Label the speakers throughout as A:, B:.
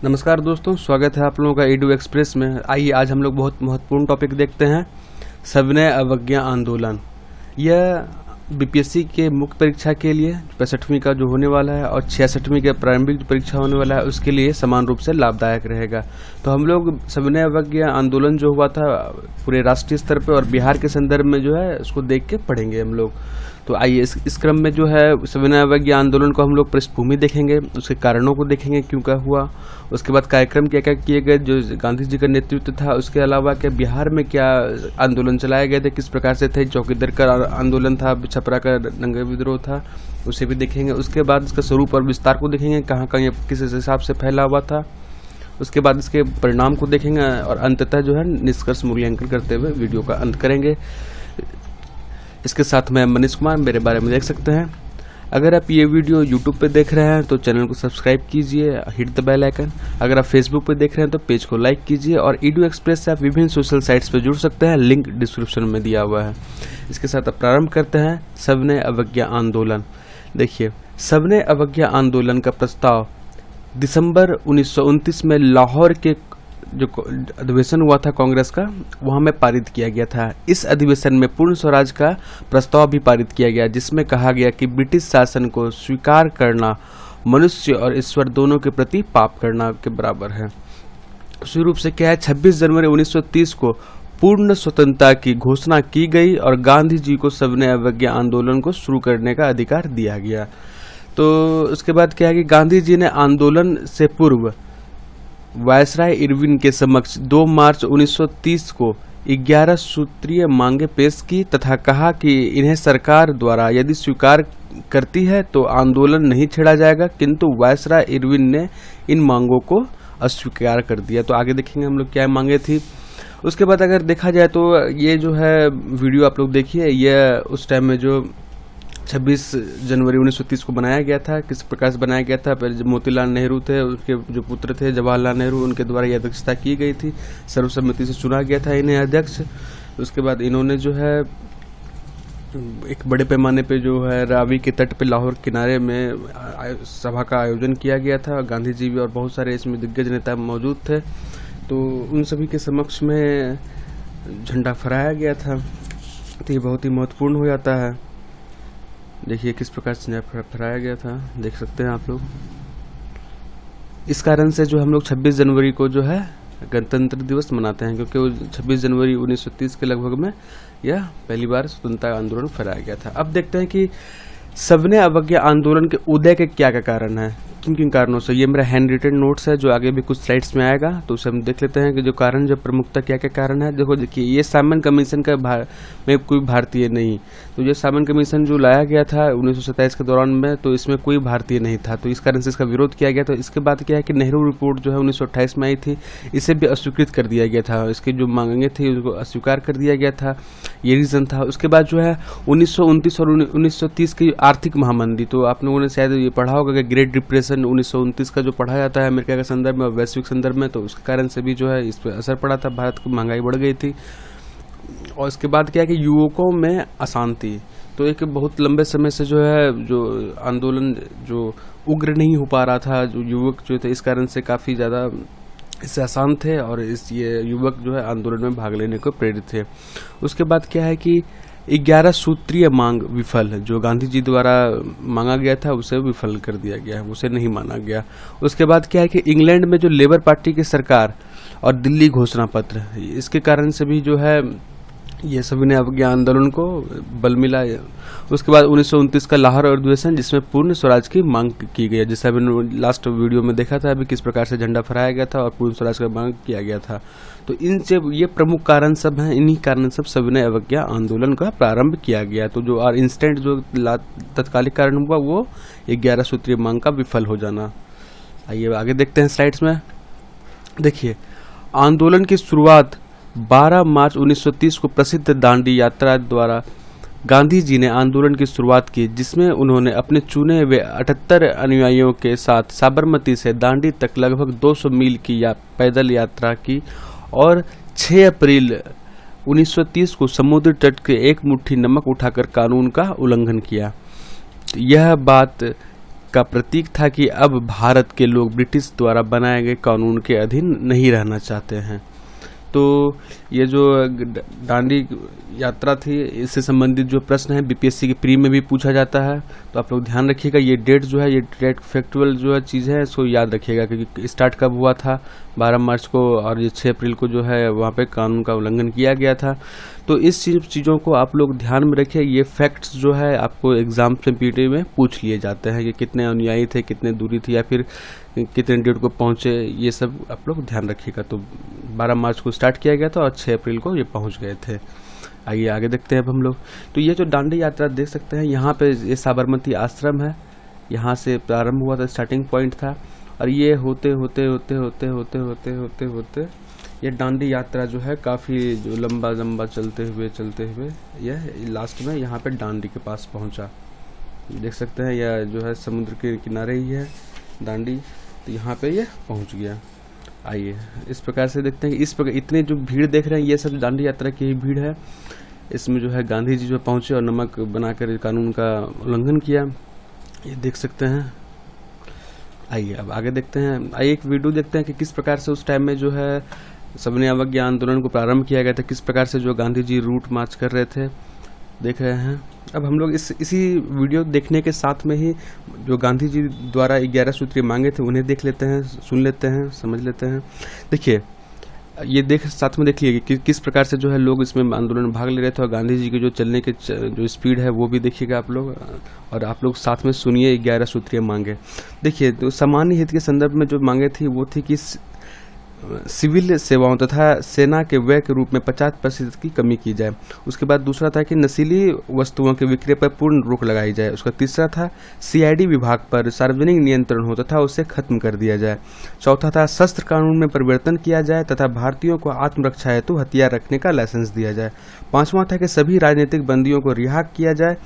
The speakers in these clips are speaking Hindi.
A: नमस्कार दोस्तों, स्वागत है आप लोगों का एडू एक्सप्रेस में। आइए आज हम लोग बहुत महत्वपूर्ण टॉपिक देखते हैं, सविनय अवज्ञा आंदोलन। यह बीपीएससी के मुख्य परीक्षा के लिए 65वीं का जो होने वाला है और 66वीं का प्रारंभिक जो परीक्षा होने वाला है उसके लिए समान रूप से लाभदायक रहेगा। तो हम लोग सविनय अवज्ञा आंदोलन जो हुआ था पूरे राष्ट्रीय स्तर पे और बिहार के संदर्भ में जो है उसको देख के पढ़ेंगे हम लोग। तो आइए इस क्रम में जो है सविनय अवज्ञा आंदोलन को हम लोग पृष्ठभूमि देखेंगे, उसके कारणों को देखेंगे क्यों क्या हुआ, उसके बाद कार्यक्रम क्या क्या किए गए जो गांधी जी का नेतृत्व था, उसके अलावा क्या बिहार में क्या आंदोलन चलाए गए थे, किस प्रकार से थे, चौकीदार का आंदोलन था, छपरा का दंगा विद्रोह था, उसे भी देखेंगे। उसके बाद इसका स्वरूप और विस्तार को देखेंगे, कहाँ कहाँ ये किस हिसाब से फैला हुआ था। उसके बाद इसके परिणाम को देखेंगे और अंततः जो है निष्कर्ष मूल्यांकन करते हुए वीडियो का अंत करेंगे। इसके साथ मैं मनीष कुमार, मेरे बारे में देख सकते हैं। अगर आप ये वीडियो YouTube पे देख रहे हैं तो चैनल को सब्सक्राइब कीजिए, हिट द बेल आइकन। अगर आप Facebook पे देख रहे हैं तो पेज को लाइक कीजिए और एडू एक्सप्रेस से आप विभिन्न सोशल साइट्स पे जुड़ सकते हैं, लिंक डिस्क्रिप्शन में दिया हुआ है। इसके साथ अब प्रारंभ करते हैं सविनय अवज्ञा आंदोलन। देखिए, सविनय अवज्ञा आंदोलन का प्रस्ताव दिसंबर 1929 में लाहौर के जो अधिवेशन हुआ था कांग्रेस का, वहां में पारित किया गया था। इस अधिवेशन में पूर्ण स्वराज का प्रस्ताव भी पारित किया गया, जिसमें कहा गया कि ब्रिटिश शासन को स्वीकार करना मनुष्य और ईश्वर दोनों के प्रति पाप करना के बराबर है। उसी रूप से क्या है, 26 जनवरी 1930 को पूर्ण स्वतंत्रता की घोषणा की गई और गांधी जी को सविनय अवज्ञा आंदोलन को शुरू करने का अधिकार दिया गया। तो उसके बाद क्या है कि गांधी जी ने आंदोलन से पूर्व वायसराय इरविन के समक्ष 2 मार्च 1930 को 11 सूत्रीय मांगे पेश की तथा कहा कि इन्हें सरकार द्वारा यदि स्वीकार करती है तो आंदोलन नहीं छेड़ा जाएगा, किंतु वायसराय इरविन ने इन मांगों को अस्वीकार कर दिया। तो आगे देखेंगे हम लोग क्या मांगे थी। उसके बाद अगर देखा जाए तो ये जो है वीडियो आप लोग देखिए, यह उस टाइम में जो 26 जनवरी 1930 को बनाया गया था, किस प्रकार से बनाया गया था। पहले मोतीलाल नेहरू थे, उनके जो पुत्र थे जवाहरलाल नेहरू, उनके द्वारा यह अध्यक्षता की गई थी, सर्वसम्मति से चुना गया था इन्हें अध्यक्ष। उसके बाद इन्होंने जो है एक बड़े पैमाने पे जो है रावी के तट पे लाहौर किनारे में सभा का आयोजन किया गया था। गांधी जी भी और बहुत सारे इसमें दिग्गज नेता मौजूद थे, तो उन सभी के समक्ष में झंडा फहराया गया था। तो ये बहुत ही महत्वपूर्ण हो जाता है। देखिए किस प्रकार से फहराया गया था, देख सकते हैं आप लोग। इस कारण से जो हम लोग 26 जनवरी को जो है गणतंत्र दिवस मनाते हैं, क्योंकि वो 26 जनवरी 1930 के लगभग में यह पहली बार स्वतंत्रता आंदोलन फहराया गया था। अब देखते हैं कि सविनय अवज्ञा आंदोलन के उदय के क्या क्या कारण है, किन किन कारणों से। ये मेरा हैंड रिटन नोट्स है जो आगे भी कुछ स्लाइड्स में आएगा, तो उसे हम देख लेते हैं कि जो कारण, जो प्रमुखता क्या क्या कारण है। देखिए ये सामन कमीशन का में कोई भारतीय नहीं, तो ये सामन कमीशन जो लाया गया था 1927 के दौरान में, तो इसमें कोई भारतीय नहीं था, तो इस कारण से इसका विरोध किया गया। तो इसके बाद क्या है कि नेहरू रिपोर्ट जो है 1928 में आई थी, इसे भी अस्वीकृत कर दिया गया था, इसकी जो मांगे थी उसको अस्वीकार कर दिया गया था, ये रीजन था। उसके बाद जो है 1929 और 1930 की आर्थिक महामंदी, तो आप लोगों ने शायद ये पढ़ा होगा कि ग्रेट डिप्रेशन 1929 का जो पढ़ा जाता है अमेरिका के संदर्भ में, वैश्विक संदर्भ में, तो उसके कारण से भी जो है इस पर असर पड़ा था, भारत की महंगाई बढ़ गई थी। और इसके बाद क्या है कि युवकों में अशांति, तो एक बहुत लंबे समय से जो है जो आंदोलन जो उग्र नहीं हो पा रहा था, जो युवक जो थे इस कारण से काफ़ी ज़्यादा इससे अशांत थे और ये युवक जो है आंदोलन में भाग लेने को प्रेरित थे। उसके बाद क्या है कि 11 सूत्रीय मांग विफल, जो गांधी जी द्वारा मांगा गया था उसे विफल कर दिया गया, उसे नहीं माना गया। उसके बाद क्या है कि इंग्लैंड में जो लेबर पार्टी की सरकार और दिल्ली घोषणा पत्र, इसके कारण से भी जो है ये सविनय अवज्ञा आंदोलन को बल मिला। उसके बाद 1929 का लाहौर अधिवेशन, जिसमें पूर्ण स्वराज की मांग की गई, जैसे अभी लास्ट वीडियो में देखा था अभी किस प्रकार से झंडा फहराया गया था और पूर्ण स्वराज का मांग किया गया था। तो इनसे ये प्रमुख कारण सब हैं, इन्हीं कारण सब सविनय अवज्ञा आंदोलन का प्रारंभ किया गया। तो जो और इंस्टेंट जो तत्कालिक कारण हुआ वो 11 सूत्रीय मांग का विफल हो जाना। आइए आगे देखते हैं स्लाइड्स में। देखिए, आंदोलन की शुरुआत 12 मार्च 1930 को प्रसिद्ध दांडी यात्रा द्वारा गांधी जी ने आंदोलन की शुरुआत की, जिसमें उन्होंने अपने चुने हुए 78 अनुयायियों के साथ साबरमती से दांडी तक लगभग 200 मील की पैदल यात्रा की और 6 अप्रैल 1930 को समुद्र तट के एक मुट्ठी नमक उठाकर कानून का उल्लंघन किया। यह बात का प्रतीक था कि अब भारत के लोग ब्रिटिश द्वारा बनाए गए कानून के अधीन नहीं रहना चाहते हैं। तो ये जो दांडी यात्रा थी, इससे संबंधित जो प्रश्न है बीपीएससी के प्री में भी पूछा जाता है, तो आप लोग ध्यान रखिएगा। ये डेट जो है, ये डेट फैक्चुअल जो है चीज़ है, इसको याद रखिएगा क्योंकि स्टार्ट कब हुआ था, 12 मार्च को, और ये 6 अप्रैल को जो है वहाँ पे कानून का उल्लंघन किया गया था। तो इस चीज़ों को आप लोग ध्यान में रखिए। ये फैक्ट्स जो है आपको एग्जाम से पीटी में पूछ लिए जाते हैं कि कितने अनुयायी थे, कितने दूरी थी, या फिर कितने डेट को पहुँचे, ये सब आप लोग ध्यान रखिएगा। तो 12 मार्च को स्टार्ट किया गया था और 6 अप्रैल को ये पहुँच गए थे। आइए आगे देखते हैं अब हम लोग। तो ये जो दांडी यात्रा देख सकते हैं, यहाँ पे ये साबरमती आश्रम है, यहाँ से प्रारंभ हुआ था, स्टार्टिंग पॉइंट था, और ये होते होते होते होते होते होते होते होते ये दांडी यात्रा जो है काफ़ी जो लंबा चलते हुए यह लास्ट में यहाँ पे दांडी के पास पहुँचा। देख सकते हैं यह जो है समुद्र के किनारे ही है दांडी, तो यहाँ पे ये पहुँच गया। आइए इस प्रकार से देखते हैं कि इस प्रकार इतने जो भीड़ देख रहे हैं, ये सब दांडी यात्रा की ही भीड़ है। इसमें जो है गांधी जी जो पहुँचे और नमक बनाकर कानून का उल्लंघन किया, ये देख सकते हैं। आइए अब आगे देखते हैं। आइए एक वीडियो देखते हैं कि किस प्रकार से उस टाइम में जो है सविनय अवज्ञा आंदोलन को प्रारंभ किया गया था, किस प्रकार से जो गांधी जी रूट मार्च कर रहे थे, देख रहे हैं। अब हम लोग इसी वीडियो देखने के साथ में ही जो गांधी जी द्वारा 11 सूत्रीय मांगे थे उन्हें देख लेते हैं, सुन लेते हैं, समझ लेते हैं। देखिए ये साथ में देखिए कि किस प्रकार से जो है लोग इसमें आंदोलन में भाग ले रहे थे, और गांधी जी के जो चलने के जो स्पीड है वो भी देखिएगा आप लोग, और आप लोग साथ में सुनिए 11 सूत्रीय मांगे। देखिए तो सामान्य हित के संदर्भ में जो मांगे थी वो थी कि सिविल सेवाओं तथा सेना के व्यय के रूप में 50% की कमी की जाए। उसके बाद दूसरा था कि नशीली वस्तुओं के विक्रय पर पूर्ण रोक लगाई जाए। उसका तीसरा था सीआईडी विभाग पर सार्वजनिक नियंत्रण हो तथा उसे खत्म कर दिया जाए। चौथा था शस्त्र कानून में परिवर्तन किया जाए तथा भारतीयों को आत्मरक्षा हेतु हथियार रखने का लाइसेंस दिया जाए। पांचवा था कि सभी राजनीतिक बंदियों को रिहा किया जाए,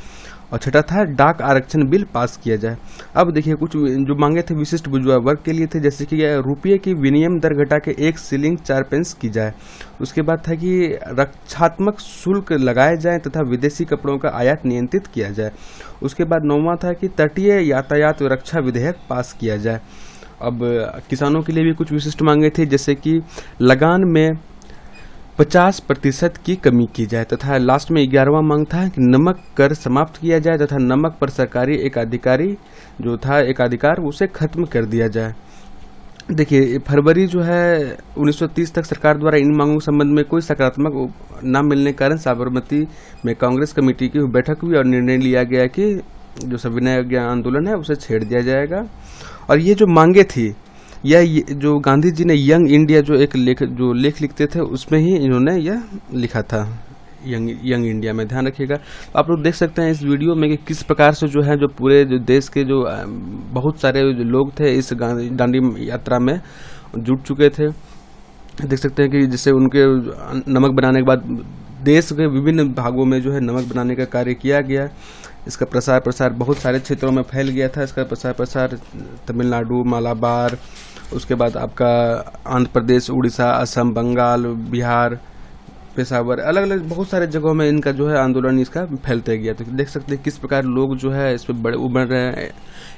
A: और छठा था डाक आरक्षण बिल पास किया जाए। अब देखिए कुछ जो मांगे थे विशिष्ट बुर्जुआ वर्ग के लिए थे, जैसे कि रुपये की विनिमय दर घटा के 1 शिलिंग 4 पैसे की जाए। उसके बाद था कि रक्षात्मक शुल्क लगाए जाए तथा विदेशी कपड़ों का आयात नियंत्रित किया जाए। उसके बाद 9वां था कि तटीय यातायात रक्षा विधेयक पास किया जाए। अब किसानों के लिए भी कुछ विशिष्ट मांगे थे, जैसे कि लगान में 50% की कमी की जाए, तथा लास्ट में 11वां मांग था कि नमक कर समाप्त किया जाए तथा नमक पर सरकारी एकाधिकार उसे खत्म कर दिया जाए। देखिए फरवरी जो है 1930 तक सरकार द्वारा इन मांगों के संबंध में कोई सकारात्मक न मिलने के कारण साबरमती में कांग्रेस कमेटी की बैठक हुई और निर्णय लिया गया कि जो सविनय अवज्ञा आंदोलन है उसे छेड़ दिया जाएगा। और ये जो मांगे थी, यह जो गांधी जी ने यंग इंडिया जो एक लेख लिखते थे उसमें ही इन्होंने यह लिखा था, यंग इंडिया में। ध्यान रखिएगा। तो आप लोग देख सकते हैं इस वीडियो में कि किस प्रकार से जो है जो पूरे जो देश के जो बहुत सारे जो लोग थे इस दांडी यात्रा में जुट चुके थे। देख सकते हैं कि जिससे उनके नमक बनाने के बाद देश के विभिन्न भागों में जो है नमक बनाने का कार्य किया गया। इसका प्रसार बहुत सारे क्षेत्रों में फैल गया था। इसका प्रसार तमिलनाडु, मालाबार, उसके बाद आपका आंध्र प्रदेश, उड़ीसा, असम, बंगाल, बिहार, पेशावर, अलग अलग बहुत सारे जगहों में इनका जो है आंदोलन इसका फैलते गया। तो देख सकते हैं किस प्रकार लोग जो है इस पर बड़े उभर रहे हैं।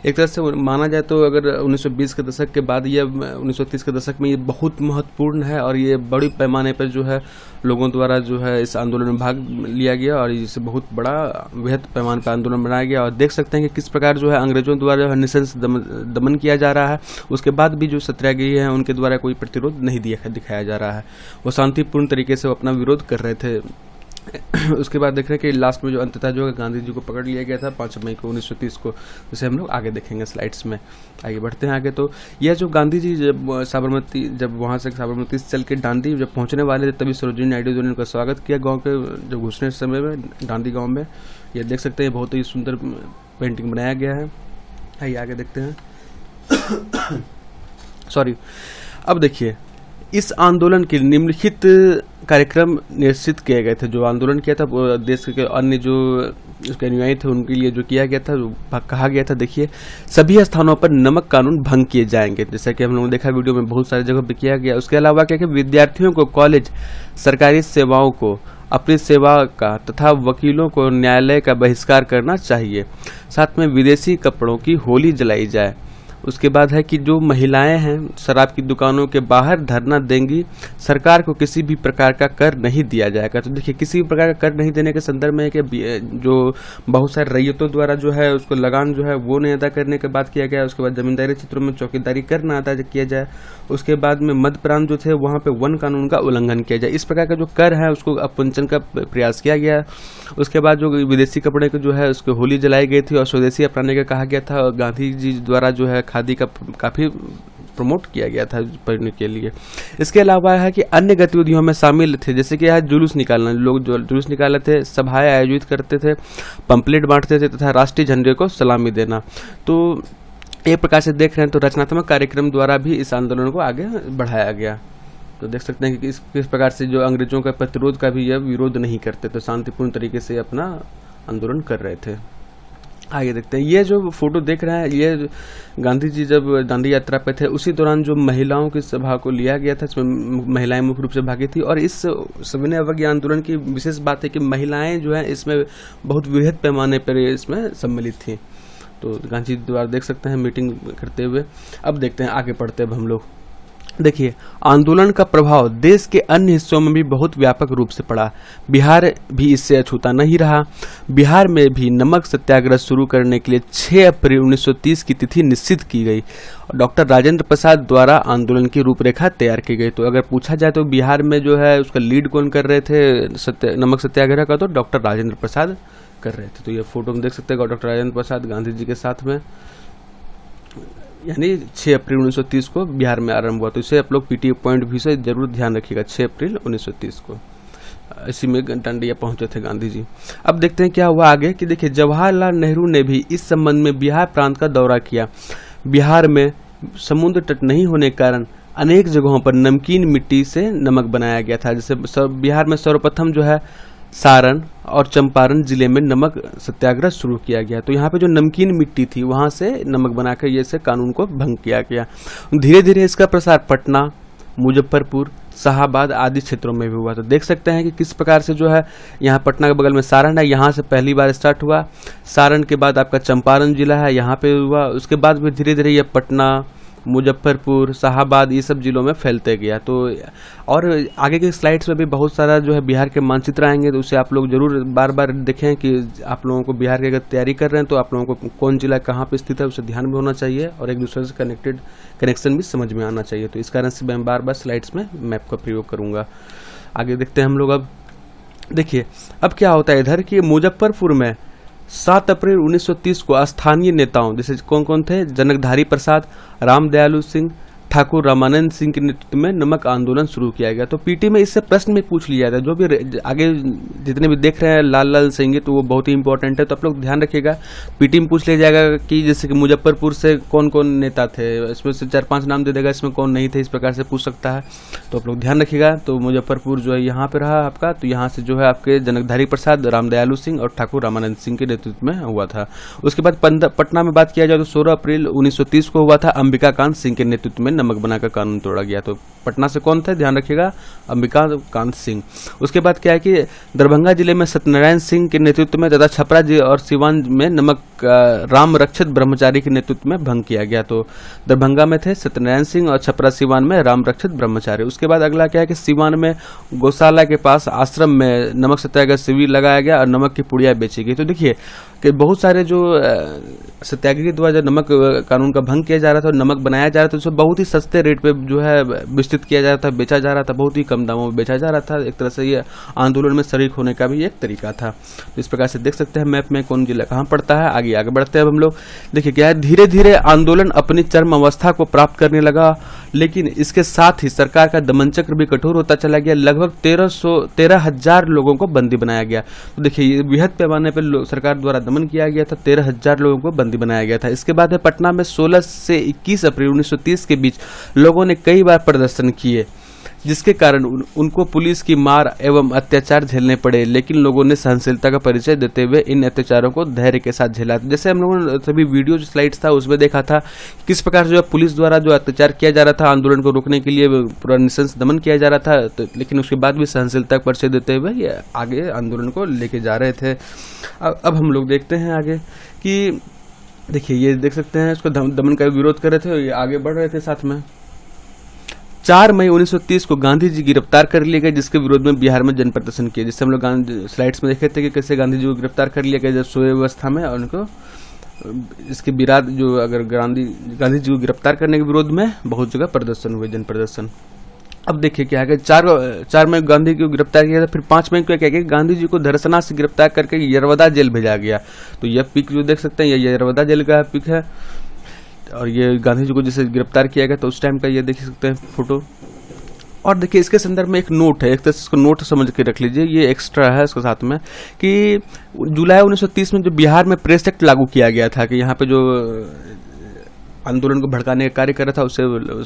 A: एक तरह से माना जाए तो अगर 1920 के दशक के बाद ये 1930 के दशक में ये बहुत महत्वपूर्ण है, और ये बड़ी पैमाने पर जो है लोगों द्वारा जो है इस आंदोलन में भाग लिया गया, और इसे बहुत बड़ा वृहद पैमाने पर आंदोलन बनाया गया। और देख सकते हैं कि किस प्रकार जो है अंग्रेजों द्वारा जो है निशंस दमन किया जा रहा है। उसके बाद भी जो सत्याग्रही हैं उनके द्वारा कोई प्रतिरोध नहीं दिखाया जा रहा है, वो शांतिपूर्ण तरीके से अपना विरोध कर रहे थे। उसके बाद देख रहे हैं कि लास्ट में जो अंततः जो है गांधी जी को पकड़ लिया गया था 5 मई को 1930 को, जिसे हम लोग आगे देखेंगे स्लाइड्स में। आगे बढ़ते हैं आगे। तो यह जो गांधी जी जब वहाँ से साबरमती से चल के दांडी जब पहुँचने वाले थे, तभी सरोजिनी नायडू जी ने उनका स्वागत किया गाँव के जब घुसने समय में दांडी गाँव में। ये देख सकते हैं बहुत ही सुंदर पेंटिंग बनाया गया है। आइए आगे देखते हैं। सॉरी। अब देखिए इस आंदोलन के निम्नलिखित कार्यक्रम निश्चित किए गए थे। जो आंदोलन किया था देश के अन्य जो उसके अनुयायी थे उनके लिए जो किया गया था, कहा गया था, देखिए सभी स्थानों पर नमक कानून भंग किए जाएंगे, जैसा कि हम लोगों ने देखा वीडियो में बहुत सारी जगह पे किया गया। उसके अलावा क्या कि विद्यार्थियों को कॉलेज, सरकारी सेवाओं को अपनी सेवा का तथा वकीलों को न्यायालय का बहिष्कार करना चाहिए। साथ में विदेशी कपड़ों की होली जलाई जाए। उसके बाद है कि जो महिलाएं हैं शराब की दुकानों के बाहर धरना देंगी, सरकार को किसी भी प्रकार का कर नहीं दिया जाएगा। तो देखिए, किसी भी प्रकार का कर नहीं देने के संदर्भ में है कि जो बहुत सारे रैयतों द्वारा जो है उसको लगान जो है वो नहीं अदा करने के बाद किया गया। उसके बाद जमींदारी क्षेत्रों में चौकीदारी कर ना अदा किया जाए। उसके बाद में मध्य प्रांत जो थे वहाँ पे वन कानून का उल्लंघन किया जाए। इस प्रकार का जो कर है उसको अपवंचन का प्रयास किया गया। उसके बाद जो विदेशी कपड़े के जो है उसको होली जलाई गई थी और स्वदेशी अपनाने का कहा गया था। और गांधी जी द्वारा जो है खादी का काफी प्रमोट किया गया था पढ़ने के लिए। इसके अलावा है कि अन्य गतिविधियों में शामिल थे, जैसे कि यहाँ जुलूस निकालना, लोग जो जुलूस निकाले थे, सभाएं आयोजित करते थे, पंपलेट बांटते थे तथा राष्ट्रीय झंडे को सलामी देना। तो एक प्रकार से देख रहे हैं तो रचनात्मक कार्यक्रम द्वारा भी इस आंदोलन को आगे बढ़ाया गया। तो देख सकते हैं कि किस प्रकार से जो अंग्रेजों का प्रतिरोध का भी यह विरोध नहीं करते, तो शांतिपूर्ण तरीके से अपना आंदोलन कर रहे थे। आगे देखते हैं, ये जो फोटो देख रहे हैं ये गांधी जी जब दांडी यात्रा पे थे उसी दौरान जो महिलाओं की सभा को लिया गया था, इसमें महिलाएं मुख्य रूप से भागी थी। और इस सविनय अवज्ञा आंदोलन की विशेष बात है कि महिलाएं जो है इसमें बहुत वृहद पैमाने पर इसमें सम्मिलित थी। तो गांधी जी द्वारा देख सकते हैं मीटिंग करते हुए। अब देखते हैं, आगे पढ़ते हैं अब हम लोग। देखिए, आंदोलन का प्रभाव देश के अन्य हिस्सों में भी बहुत व्यापक रूप से पड़ा। बिहार भी इससे अछूता नहीं रहा। बिहार में भी नमक सत्याग्रह शुरू करने के लिए 6 अप्रैल 1930 की तिथि निश्चित की गई और डॉक्टर राजेंद्र प्रसाद द्वारा आंदोलन की रूपरेखा तैयार की गई। तो अगर पूछा जाए तो बिहार में जो है उसका लीड कौन कर रहे थे नमक सत्याग्रह का, तो डॉक्टर राजेंद्र प्रसाद कर रहे थे। तो ये फोटो में देख सकते हैं डॉक्टर राजेंद्र प्रसाद गांधी जी के साथ में, यानी 6 अप्रैल 1930 को बिहार में आरंभ हुआ। तो इसे आप लोग पीटी पॉइंट भी से जरूर ध्यान रखिएगा, 6 अप्रैल 1930 को इसी में डांडिया पहुंचे थे गांधी जी। अब देखते हैं क्या हुआ आगे कि देखिए, जवाहरलाल नेहरू ने भी इस संबंध में बिहार प्रांत का दौरा किया। बिहार में समुद्र तट नहीं होने के कारण अनेक जगहों पर नमकीन मिट्टी से नमक बनाया गया था। जैसे बिहार में सर्वप्रथम जो है सारण और चंपारण जिले में नमक सत्याग्रह शुरू किया गया। तो यहाँ पे जो नमकीन मिट्टी थी वहां से नमक बनाकर ये से कानून को भंग किया गया। धीरे धीरे इसका प्रसार पटना, मुजफ्फरपुर, शाहाबाद आदि क्षेत्रों में भी हुआ। तो देख सकते हैं कि किस प्रकार से जो है यहाँ पटना के बगल में सारण है, यहाँ से पहली बार स्टार्ट हुआ। सारण के बाद आपका चंपारण जिला है, यहाँ पे हुआ। उसके बाद भी धीरे धीरे ये पटना, मुजफ्फरपुर, शाहाबाद ये सब जिलों में फैलते गया। तो और आगे के स्लाइड्स में भी बहुत सारा जो है बिहार के मानचित्र आएंगे, तो उसे आप लोग जरूर बार बार देखें कि आप लोगों को बिहार की अगर तैयारी कर रहे हैं तो आप लोगों को कौन जिला कहाँ पे स्थित है उसे ध्यान में होना चाहिए और एक दूसरे से कनेक्शन भी समझ में आना चाहिए। तो इस कारण से मैं बार बार स्लाइड्स में मैप का प्रयोग करूंगा। आगे देखते हैं हम लोग। अब देखिए, अब क्या होता है इधर कि मुजफ्फरपुर में 7 अप्रैल 1930 को स्थानीय नेताओं जैसे कौन कौन थे, जनकधारी प्रसाद, रामदयालु सिंह, ठाकुर रामानंद सिंह के नेतृत्व में नमक आंदोलन शुरू किया गया। तो पीटी में इससे प्रश्न में पूछ लिया था, जो भी आगे जितने भी देख रहे हैं लाल लाल सिंह तो वो बहुत ही इंपॉर्टेंट है। तो आप लोग ध्यान रखिएगा, पीटी में पूछ लिया जाएगा कि जैसे कि मुजफ्फरपुर से कौन कौन नेता थे, इसमें से 4-5 नाम दे देगा, इसमें कौन नहीं थे, इस प्रकार से पूछ सकता है। तो आप लोग ध्यान रखिएगा। तो मुजफ्फरपुर जो है यहाँ पे रहा आपका, तो यहाँ से जो है आपके जनकधारी प्रसाद, रामदयालु सिंह और ठाकुर रामानंद सिंह के नेतृत्व में हुआ था। उसके बाद पटना में बात किया जाए तो 16 अप्रैल 1930 को हुआ था। अंबिका कांत सिंह के नेतृत्व में नमक बनाकर कानून तोड़ा गया। तो पटना से कौन थे, ध्यान रखिएगा, अंबिका कांत सिंह। उसके बाद क्या है कि दरभंगा जिले में सत्यनारायण सिंह के नेतृत्व में तथा छपरा जी और सिवान में नमक राम रक्षित ब्रह्मचारी के नेतृत्व में भंग किया गया। तो दरभंगा में थे सत्यनारायण सिंह और छपरा सिवान में राम रक्षित ब्रह्मचारी। उसके बाद अगला क्या है कि सिवान में गौशाला के पास आश्रम में नमक सत्याग्रह शिविर लगाया गया और नमक की पुड़िया बेची गई। तो देखिए कि बहुत सारे जो सत्याग्रही द्वारा जो नमक कानून का भंग किया जा रहा था और नमक बनाया जा रहा था, उसे बहुत ही सस्ते रेट पे जो है विस्तृत किया जा रहा था, बेचा जा रहा था, बहुत ही कम दामों में बेचा जा रहा था। एक तरह से ये आंदोलन में शरीक होने का भी एक तरीका था। तो इस प्रकार से देख सकते हैं मैप में कौन जिला कहाँ पड़ता है। आगे बढ़ते हैं अब हम लोग। देखिए क्या है, धीरे धीरे आंदोलन अपनी चरम अवस्था को प्राप्त करने लगा, लेकिन इसके साथ ही सरकार का दमन चक्र भी कठोर होता चला गया। लगभग 13,000 लोगों को बंदी बनाया गया। तो देखिए बृहद पैमाने पर सरकार द्वारा दमन किया गया था, 13,000 लोगों को बंदी बनाया गया था। इसके बाद पटना में 16 से 21 अप्रैल 1930 के बीच लोगों ने कई बार प्रदर्शन किए। जिसके कारण उनको पुलिस की मार एवं अत्याचार झेलने पड़े, लेकिन लोगों ने सहनशीलता का परिचय देते हुए इन अत्याचारों को धैर्य के साथ झेला। जैसे हम लोगों ने सभी वीडियो जो स्लाइड्स था उसमें देखा था किस प्रकार जो पुलिस द्वारा जो अत्याचार किया जा रहा था, आंदोलन को रोकने के लिए पूरा नृशंस दमन किया जा रहा था, तो लेकिन उसके बाद भी सहनशीलता का परिचय देते हुए ये आगे आंदोलन को लेके जा रहे थे। अब हम लोग देखते हैं आगे कि देखिए, ये देख सकते हैं इसको दमन का विरोध कर रहे थे, ये आगे बढ़ रहे थे साथ में। 4 मई 1930 को गांधी जी गिरफ्तार कर लिए गए, जिसके विरोध में बिहार में जन प्रदर्शन किए। जिससे हम लोग स्लाइड्स में देखे थे कि कैसे गांधी जी को गिरफ्तार कर लिया गया जब सोए अवस्था में, और उनको इसके विराट जो अगर गांधी जी को गिरफ्तार करने के विरोध में बहुत जगह प्रदर्शन हुए, जन प्रदर्शन। अब देखिए क्या है, 4 मई गांधी जी को गिरफ्तार किया था, फिर 5 मई को क्या किया, गांधी जी को धरसना से गिरफ्तार करके यरवदा जेल भेजा गया। तो यह पिक जो देख सकते हैं ये यरवदा जेल का पिक है, और ये गांधी जी को जैसे गिरफ्तार किया गया तो उस टाइम का ये देख सकते हैं फोटो। और देखिए इसके संदर्भ में एक नोट है, एक तरह से इसको नोट समझ के रख लीजिए, ये एक्स्ट्रा है इसके साथ में कि जुलाई 1930 में जो बिहार में प्रेस एक्ट लागू किया गया था कि यहाँ पे जो आंदोलन को भड़काने का कार्य कर रहा था उसे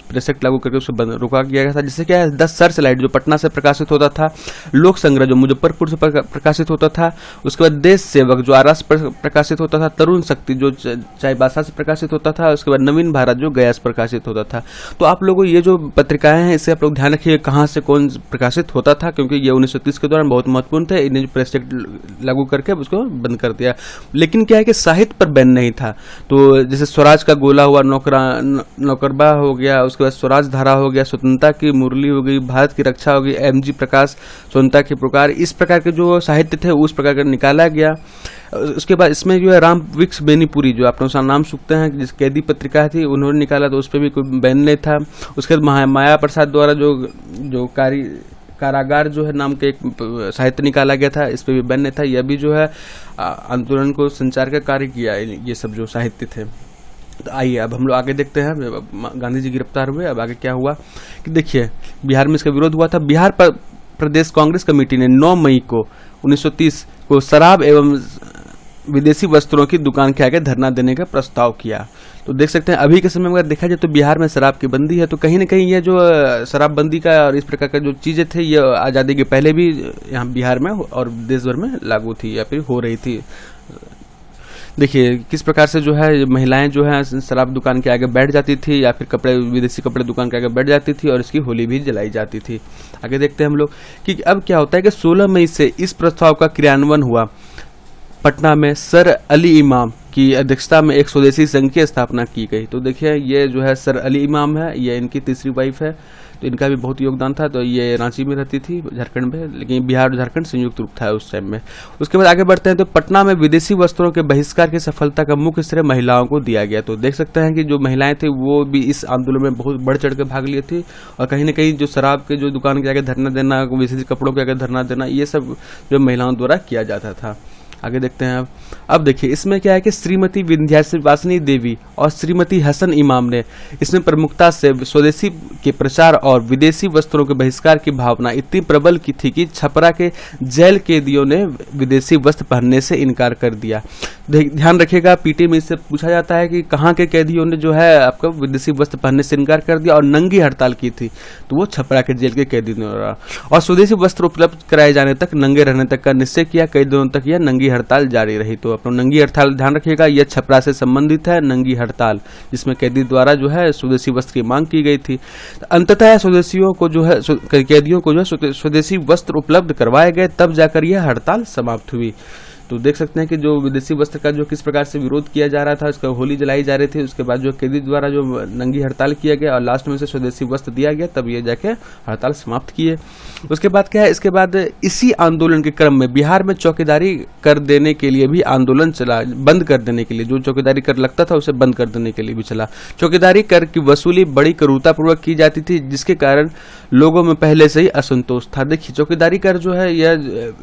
A: प्रेस एक्ट लागू करके उसे रोका गया गया था। जिससे क्या है, 10 सर्च लाइट जो पटना से प्रकाशित होता था, लोक संग्रह जो मुजफ्फरपुर से प्रकाशित होता था, उसके बाद देश सेवक जो आरा से प्रकाशित होता था, तरुण शक्ति जो चाईबासा से प्रकाशित होता था, उसके बाद नवीन भारत जो गया से प्रकाशित होता था। तो आप लोगों ये जो पत्रिकाएं हैं इसे आप लोग ध्यान रखिए कहाँ से कौन प्रकाशित होता था, क्योंकि ये 1930 के दौरान बहुत महत्वपूर्ण थे। इन्हें प्रेस एक्ट लागू करके उसको बंद कर दिया। लेकिन क्या है कि साहित्य पर बैन नहीं था। तो जैसे स्वराज का गोला हुआ, नौकरबा हो गया, उसके बाद स्वराज धारा हो गया, स्वतंत्रता की मुरली हो गई, भारत की रक्षा हो गई, एमजी प्रकाश स्वतंत्रता के प्रकार, इस प्रकार के जो साहित्य थे उस प्रकार का निकाला गया। उसके बाद इसमें जो है राम विक्स बेनीपुरी जो आप लोग नाम सुनते हैं, जिस कैदी पत्रिका थी उन्होंने निकाला, तो उस पर भी कोई बैन नहीं था। उसके बाद माया प्रसाद द्वारा जो कारागार जो है नाम के एक साहित्य निकाला गया था, इस पर भी बैन नहीं था। यह भी जो है आंदोलन को संचार का कार्य किया, ये सब जो साहित्य थे। तो आइए अब हम लोग आगे देखते हैं, गांधी जी गिरफ्तार हुए, अब आगे क्या हुआ कि देखिए बिहार में इसका विरोध हुआ था। बिहार प्रदेश कांग्रेस कमेटी ने 9 मई को 1930 को शराब एवं विदेशी वस्त्रों की दुकान के आगे धरना देने का प्रस्ताव किया। तो देख सकते हैं अभी के समय में अगर देखा जाए तो बिहार में शराब की बंदी है, तो कहीं ना कहीं ये जो शराबबंदी का और इस प्रकार का जो चीजें थे ये आज़ादी के पहले भी यहाँ बिहार में और देश भर में लागू थी या फिर हो रही थी। देखिए किस प्रकार से जो है महिलाएं जो है शराब दुकान के आगे बैठ जाती थी या फिर विदेशी कपड़े दुकान के आगे बैठ जाती थी और इसकी होली भी जलाई जाती थी। आगे देखते हैं हम लोग कि अब क्या होता है कि 16 मई से इस प्रस्ताव का क्रियान्वयन हुआ। पटना में सर अली इमाम की अध्यक्षता में एक स्वदेशी संघ की स्थापना की गई। तो देखिए ये जो है सर अली इमाम है, ये इनकी तीसरी वाइफ है, तो इनका भी बहुत योगदान था। तो ये रांची में रहती थी झारखंड में, लेकिन बिहार और झारखंड संयुक्त रूप था उस टाइम में। उसके बाद आगे बढ़ते हैं तो पटना में विदेशी वस्त्रों के बहिष्कार की सफलता का मुख्य श्रेय महिलाओं को दिया गया। तो देख सकते हैं कि जो महिलाएं थी वो भी इस आंदोलन में बहुत बढ़ चढ़ के भाग लिए थी, और कहीं ना कहीं जो शराब के जो दुकान के आगे धरना देना, विदेशी कपड़ों के आगे धरना देना, ये सब जो महिलाओं द्वारा किया जाता था। आगे देखते हैं अब देखिए इसमें क्या है कि श्रीमती विंध्यावासिनी देवी और श्रीमती हसन इमाम ने इसमें प्रमुखता से स्वदेशी के प्रचार और विदेशी वस्त्रों के बहिष्कार की भावना इतनी प्रबल की थी कि छपरा के जेल कैदियों ने विदेशी वस्त्र पहनने से इनकार कर दिया। ध्यान रखिएगा पीटी में इससे पूछा जाता है कि कहाँ के कैदियों ने जो है आपको विदेशी वस्त्र पहनने से इनकार कर दिया और नंगी हड़ताल की थी, तो वो छपरा के जेल के कैदियों ने रहा। और स्वदेशी वस्त्र उपलब्ध कराए जाने तक नंगे रहने तक का निश्चय किया। कई दिनों तक यह नंगी हड़ताल जारी रही। तो अपना नंगी हड़ताल ध्यान रखिएगा, यह छपरा से संबंधित है नंगी हड़ताल, जिसमें कैदी द्वारा जो है स्वदेशी वस्त्र की मांग की गई थी। अंततः स्वदेशियों को जो है कैदियों को जो है स्वदेशी वस्त्र उपलब्ध करवाए गए, तब जाकर यह हड़ताल समाप्त हुई। तो देख सकते हैं कि जो विदेशी वस्त्र का जो किस प्रकार से विरोध किया जा रहा था, उसका होली जलाई जा रही थी, उसके बाद जो कैदी द्वारा जो नंगी हड़ताल किया गया और लास्ट में से स्वदेशी वस्त्र दिया गया, तब ये जाके हड़ताल समाप्त किए। उसके बाद क्या है, इसके बाद इसी आंदोलन के क्रम में बिहार में चौकीदारी कर देने के लिए भी आंदोलन चला, बंद कर देने के लिए, जो चौकीदारी कर लगता था उसे बंद कर देने के लिए भी चला। चौकीदारी कर की वसूली बड़ी क्रूरतापूर्वक की जाती थी, जिसके कारण लोगों में पहले से ही असंतोष था। देखिए चौकीदारी कर जो है यह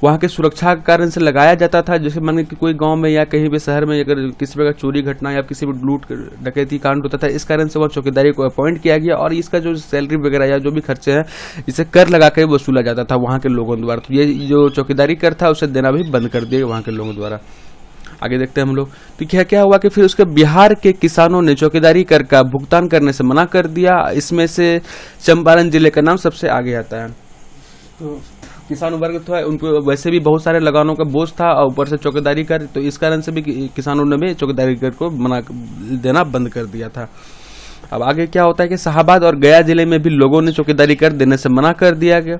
A: वहाँ के सुरक्षा के कारण से लगाया जाता था। जैसे मान कि कोई गांव में या कहीं भी शहर में अगर किसी प्रकार चोरी घटना या किसी भी लूट डकैती कांड होता था, इस कारण से वहाँ चौकीदारी को अपॉइंट किया गया और इसका जो सैलरी वगैरह या जो भी खर्चे हैं इसे कर लगा कर वसूला जाता था वहाँ के लोगों द्वारा। तो ये जो चौकीदारी कर था उसे देना भी बंद कर दिया वहाँ के लोगों द्वारा। आगे देखते हैं हम लोग। तो क्या क्या हुआ कि फिर उसके बिहार के किसानों ने चौकीदारी कर का भुगतान करने से मना कर दिया। इसमें से चंपारण जिले का नाम सबसे आगे आता है। तो किसान वर्ग था, उनको वैसे भी बहुत सारे लगानों का बोझ था और ऊपर से चौकीदारी कर, तो इस कारण से भी किसानों ने भी चौकीदारी कर को मना देना बंद कर दिया था। अब आगे क्या होता है कि शाहबाद और गया जिले में भी लोगों ने चौकीदारी कर देने से मना कर दिया गया।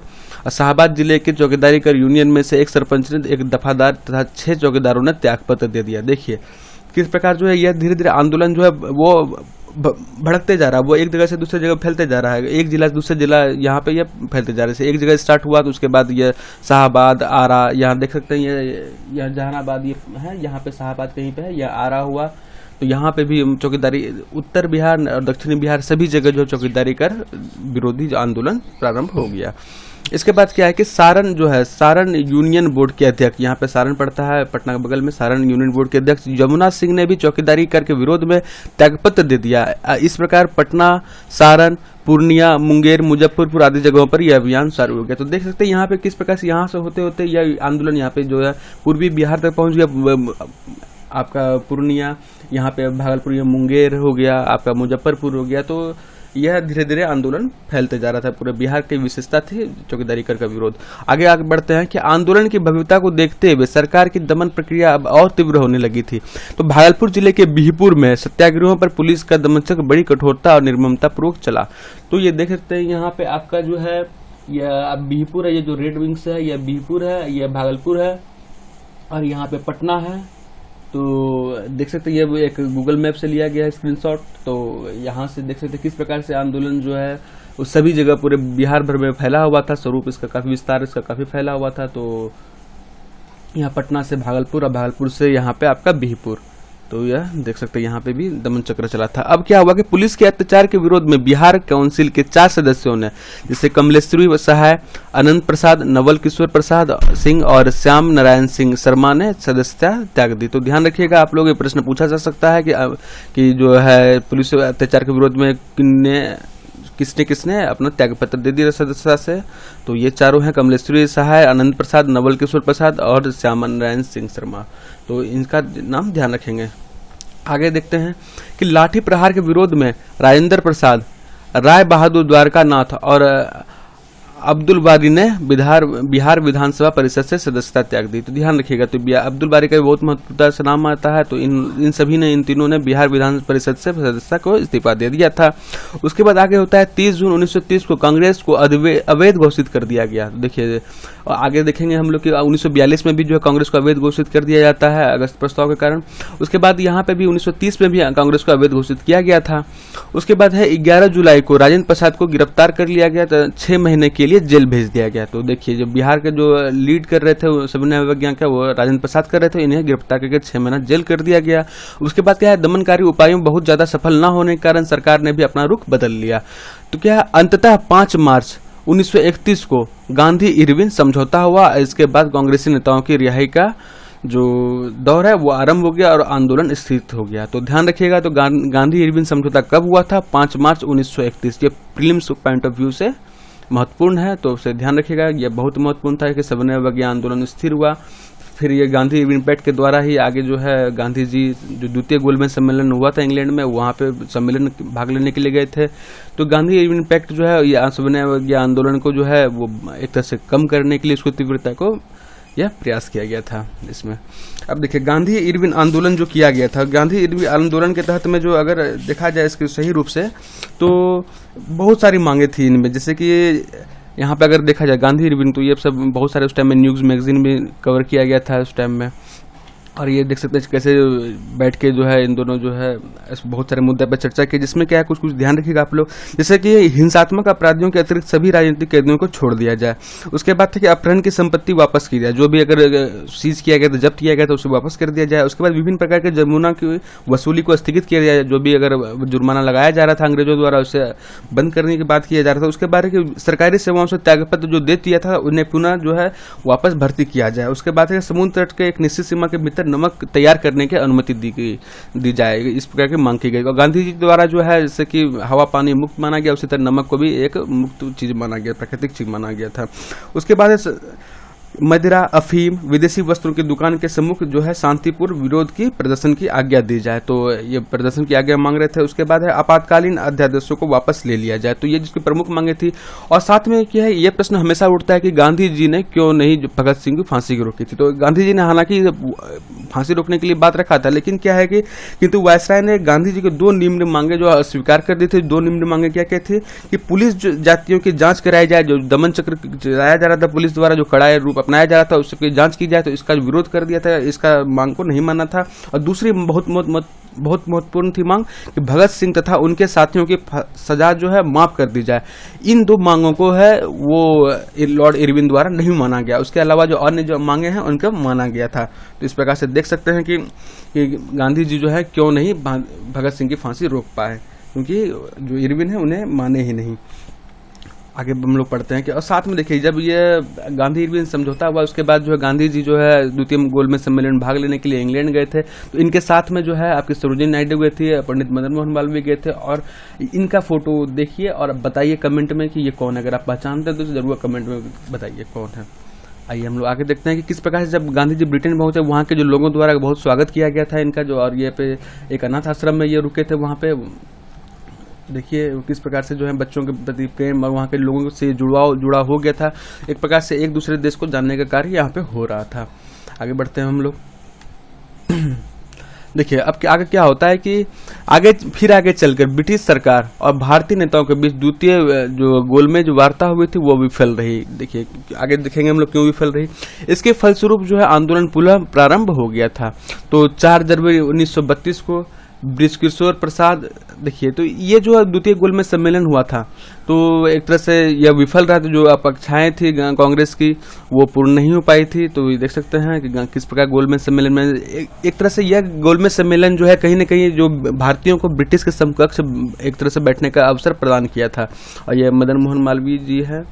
A: और शाहबाद जिले के चौकीदारी कर यूनियन में से एक सरपंच ने, एक दफादार तथा 6 चौकीदारों ने त्यागपत्र दे दिया। देखिए किस प्रकार जो है यह धीरे धीरे आंदोलन जो है वो भड़कते जा रहा है, वो एक जगह से दूसरी जगह फैलते जा रहा है, एक जिला से दूसरे जिला यहाँ पे ये फैलते जा रहे हैं। एक जगह स्टार्ट हुआ तो उसके बाद ये शाहबाद, आरा, यहाँ देख सकते हैं ये जहानाबाद ये है, यहाँ पे शाहबाद कहीं पे है, यह आरा हुआ। तो यहाँ पे भी चौकीदारी, उत्तर बिहार और दक्षिणी बिहार सभी जगह जो चौकीदारी कर विरोधी आंदोलन प्रारंभ हो गया। इसके बाद क्या है कि सारण जो है, सारण यूनियन बोर्ड के अध्यक्ष, यहाँ पे सारण पड़ता है पटना के बगल में, सारण यूनियन बोर्ड के अध्यक्ष जमुना सिंह ने भी चौकीदारी कर के विरोध में त्यागपत्र दे दिया। इस प्रकार पटना, सारण, पूर्णिया, मुंगेर, मुजफ्फरपुर आदि जगहों पर यह अभियान शुरू हो गया। तो देख सकते हैं यहाँ पे किस प्रकार से यहाँ से होते होते यह आंदोलन यहाँ पे जो है पूर्वी बिहार तक पहुंच गया। आपका पूर्णिया, यहाँ पे भागलपुर, ये मुंगेर हो गया, आपका मुजफ्फरपुर हो गया। तो यह धीरे धीरे आंदोलन फैलते जा रहा था। पूरे बिहार की विशेषता थी चौकीदारी कर का विरोध। आगे आगे बढ़ते हैं कि आंदोलन की भव्यता को देखते हुए सरकार की दमन प्रक्रिया अब और तीव्र होने लगी थी। तो भागलपुर जिले के बिहपुर में सत्याग्रहों पर पुलिस का दमनचक्र बड़ी कठोरता और निर्ममता पूर्वक चला। तो ये देख सकते हैं यहाँ पे आपका जो है यह बिहपुर है, ये जो रेड विंग्स है यह बिहपुर है, यह भागलपुर है और यहाँ पे पटना है। तो देख सकते हैं ये एक गूगल मैप से लिया गया है स्क्रीनशॉट। तो यहाँ से देख सकते हैं किस प्रकार से आंदोलन जो है उस सभी जगह पूरे बिहार भर में फैला हुआ था। स्वरूप इसका काफी विस्तार, इसका काफी फैला हुआ था। तो यहाँ पटना से भागलपुर और भागलपुर से यहाँ पे आपका बिहपुर, तो यह देख सकते हैं यहाँ पे भी दमन चक्र चला था। अब क्या हुआ कि पुलिस के अत्याचार के विरोध में बिहार काउंसिल के 4 सदस्यों ने, जैसे कमलेश्वरी सहाय, अनंत प्रसाद, नवल किशोर प्रसाद सिंह और श्याम नारायण सिंह शर्मा ने सदस्यता त्याग दी। तो ध्यान रखिएगा, आप लोग ये प्रश्न पूछा जा सकता है कि जो है पुलिस अत्याचार के विरोध में किसने किसने अपना त्यागपत्र दे दिया सदस्यता से। तो ये चारों हैं, कमलेश्वरी सहाय, अनंत प्रसाद, नवल किशोर प्रसाद और श्याम नारायण सिंह शर्मा। तो इनका नाम ध्यान रखेंगे। आगे देखते हैं कि लाठी प्रहार के विरोध में राजेंद्र प्रसाद, राय बहादुर द्वारका नाथ और अब्दुल बारी ने बिहार विधानसभा परिषद से सदस्यता त्याग दी। तो ध्यान रखिएगा, तो अब्दुल बारी का बहुत महत्वपूर्ण से नाम आता है। तो इन सभी ने, इन तीनों ने बिहार विधान परिषद से सदस्यता को इस्तीफा दे दिया था। उसके बाद आगे होता है 30 जून 1930 को कांग्रेस को अवैध घोषित कर दिया गया। तो देखिए आगे देखेंगे हम लोग कि 1942 में भी जो है कांग्रेस को अवैध घोषित कर दिया जाता है अगस्त प्रस्ताव के कारण। उसके बाद यहाँ पे भी 1930 में भी कांग्रेस को अवैध घोषित किया गया था। उसके बाद है 11 जुलाई को राजेंद्र प्रसाद को गिरफ्तार कर लिया गया, तो 6 महीने के लिए जेल भेज दिया गया। तो देखिए जो बिहार के जो लीड कर रहे थे सविनय अवज्ञा का, वो राजेंद्र प्रसाद कर रहे थे, इन्हें गिरफ्तार करके 6 महीना जेल कर दिया गया। उसके बाद क्या है, दमनकारी उपायों बहुत ज्यादा सफल न होने के कारण सरकार ने भी अपना रुख बदल लिया। तो क्या अंततः 5 मार्च 1931 को गांधी इरविन समझौता हुआ। इसके बाद कांग्रेसी नेताओं की रिहाई का जो दौर है वो आरंभ हो गया और आंदोलन स्थिर हो गया। तो ध्यान रखिएगा, तो गांधी इरविन समझौता कब हुआ था? 5 मार्च 1931। ये प्रीलिम्स पॉइंट ऑफ व्यू से महत्वपूर्ण है, तो उसे ध्यान रखिएगा। यह बहुत महत्वपूर्ण था कि सविनय अवज्ञा आंदोलन स्थिर हुआ। फिर ये गांधी इरविन पैक्ट के द्वारा ही आगे जो है गांधी जी जो द्वितीय गोलमेज सम्मेलन हुआ था इंग्लैंड में, वहाँ पे सम्मेलन भाग लेने के लिए गए थे। तो गांधी इरविन पैक्ट जो है ये सविनय अवज्ञा आंदोलन को जो है वो एक तरह से कम करने के लिए, उसको तीव्रता को यह प्रयास किया गया था इसमें। अब देखिए गांधी इरविन आंदोलन जो किया गया था, गांधी इरविन आंदोलन के तहत में जो अगर देखा जाए इसके सही रूप से तो बहुत सारी मांगे थी इनमें। जैसे कि यहाँ पे अगर देखा जाए गांधी इरविन, तो ये सब बहुत सारे उस टाइम में न्यूज़ मैगजीन में कवर किया गया था उस टाइम में। और ये देख सकते हैं कैसे बैठ के जो है इन दोनों जो है बहुत सारे मुद्दे पर चर्चा की, जिसमें क्या है कुछ ध्यान रखिएगा आप लोग। जैसे कि हिंसात्मक अपराधियों के अतिरिक्त सभी राजनीतिक कैदियों को छोड़ दिया जाए। उसके बाद था कि अपहरण की संपत्ति वापस की जाए, जो भी अगर सीज किया गया था, जब्त किया गया था, उसे वापस कर दिया जाए। उसके बाद विभिन्न प्रकार के जुर्माना की वसूली को स्थगित किया जाए, जो भी अगर जुर्माना लगाया जा रहा था अंग्रेजों द्वारा उसे बंद करने की बात किया जा रहा था। उसके बाद सरकारी सेवाओं से त्यागपत्र जो दे दिया था उन्हें पुनः जो है वापस भर्ती किया जाए। उसके बाद समुद्र तट के एक निश्चित सीमा के भीतर नमक तैयार करने की अनुमति दी जाएगी, इस प्रकार की मांग की गई। और गांधी जी द्वारा जो है जैसे कि हवा पानी मुक्त माना गया, उसी तरह नमक को भी एक मुक्त चीज माना गया, प्राकृतिक चीज माना गया था। उसके बाद मदिरा, अफीम, विदेशी वस्त्रों की दुकान के सम्मुख जो है शांतिपूर्ण विरोध की प्रदर्शन की आज्ञा दी जाए। तो ये प्रदर्शन की आज्ञा मांग रहे थे। उसके बाद है आपातकालीन अध्यादेशों को वापस ले लिया जाए। तो ये जिसकी प्रमुख मांगे थी। और साथ में क्या है, ये प्रश्न हमेशा उठता है कि गांधी जी ने क्यों नहीं भगत सिंह की फांसी की रोकी थी। तो गांधी जी ने हालांकि फांसी रोकने के लिए बात रखा था, लेकिन क्या है कि किंतु वायसराय ने गांधी जी के 2 निम्न मांगे जो अस्वीकार कर दी थी। 2 निम्न मांगे क्या क्या थे कि पुलिस जातियों की जांच कराई जाए, जो दमन चक्र चलाया जा रहा था पुलिस द्वारा, जो कड़ाई रूप अपनाया जा रहा था, उसकी जांच की जाए। तो इसका विरोध कर दिया था, इसका मांग को नहीं माना था। और दूसरी बहुत महत्वपूर्ण थी मांग कि भगत सिंह तथा उनके साथियों की सजा जो है माफ कर दी जाए। इन 2 मांगों को है वो लॉर्ड इरविन द्वारा नहीं माना गया। उसके अलावा जो अन्य जो मांगे हैं उनका माना गया था। तो इस प्रकार से देख सकते हैं कि गांधी जी जो है क्यों नहीं भगत सिंह की फांसी रोक पाए, क्योंकि जो इरविन है उन्हें माने ही नहीं। आगे हम लोग पढ़ते हैं कि और साथ में देखिए, जब ये गांधी इरविन समझौता हुआ उसके बाद जो है गांधी जी जो है द्वितीय गोलमेज सम्मेलन में भाग लेने के लिए इंग्लैंड गए थे। तो इनके साथ में जो है आपके सरोजिनी नायडू गए थे, पंडित मदन मोहन मालवीय गए थे। और इनका फोटो देखिए और बताइए कमेंट में कि ये कौन है। अगर आप पहचानते हैं तो जरूर कमेंट में बताइए कौन है। आइए हम लोग आगे देखते हैं कि किस प्रकार से जब गांधी जी ब्रिटेन पहुंचे, वहाँ के जो लोगों द्वारा बहुत स्वागत किया गया था इनका जो, और ये पे एक अनाथ आश्रम में ये रुके थे। वहाँ पे देखिए किस प्रकार से जो है बच्चों के प्रति प्रेम और वहाँ के लोगों से जुड़ा हो गया था। एक प्रकार से एक दूसरे देश को जानने का कार्य यहाँ पे हो रहा था। आगे बढ़ते हैं हम लोग। देखिए अब आगे क्या होता है कि आगे चलकर ब्रिटिश सरकार और भारतीय नेताओं के बीच द्वितीय जो गोलमेज वार्ता हुई थी वो विफल रही। देखिए आगे देखेंगे हम लोग क्यों विफल रही। इसके फलस्वरूप जो है आंदोलन पुनः प्रारंभ हो गया था। तो 4 जनवरी 1932 को बृजकिशोर प्रसाद, देखिए तो ये जो द्वितीय गोलमेज सम्मेलन हुआ था तो एक तरह से यह विफल रहा था। जो अपेक्षाएं थी कांग्रेस की वो पूर्ण नहीं हो पाई थी। तो ये देख सकते हैं कि किस प्रकार गोलमेज सम्मेलन में एक तरह से यह गोलमेज सम्मेलन जो है कहीं न कहीं जो भारतीयों को ब्रिटिश के समकक्ष एक तरह से बैठने का अवसर प्रदान किया था। और यह मदन मोहन मालवीय जी है।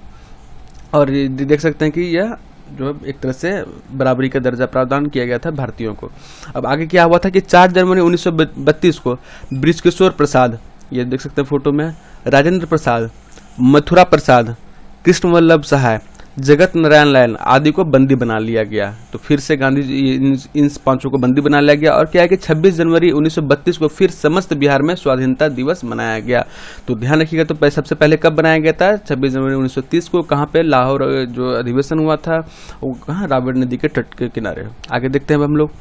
A: और ये देख सकते हैं कि यह जो एक तरह से बराबरी का दर्जा प्रदान किया गया था भारतीयों को। अब आगे क्या हुआ था कि 4 जनवरी 1932 को बृजकिशोर प्रसाद, ये देख सकते हैं फोटो में, राजेंद्र प्रसाद, मथुरा प्रसाद, कृष्ण वल्लभ सहाय, जगत नारायण लाल आदि को बंदी बना लिया गया। तो फिर से गांधी जी इन 5 को बंदी बना लिया गया। और क्या है कि 26 जनवरी 1932 को फिर समस्त बिहार में स्वाधीनता दिवस मनाया गया। तो ध्यान रखिएगा, तो सबसे पहले कब बनाया गया था? 26 जनवरी 1930 को। कहाँ पे? लाहौर जो अधिवेशन हुआ था वो कहाँ? रावी नदी के तट के किनारे। आगे देखते हैं अब हम लोग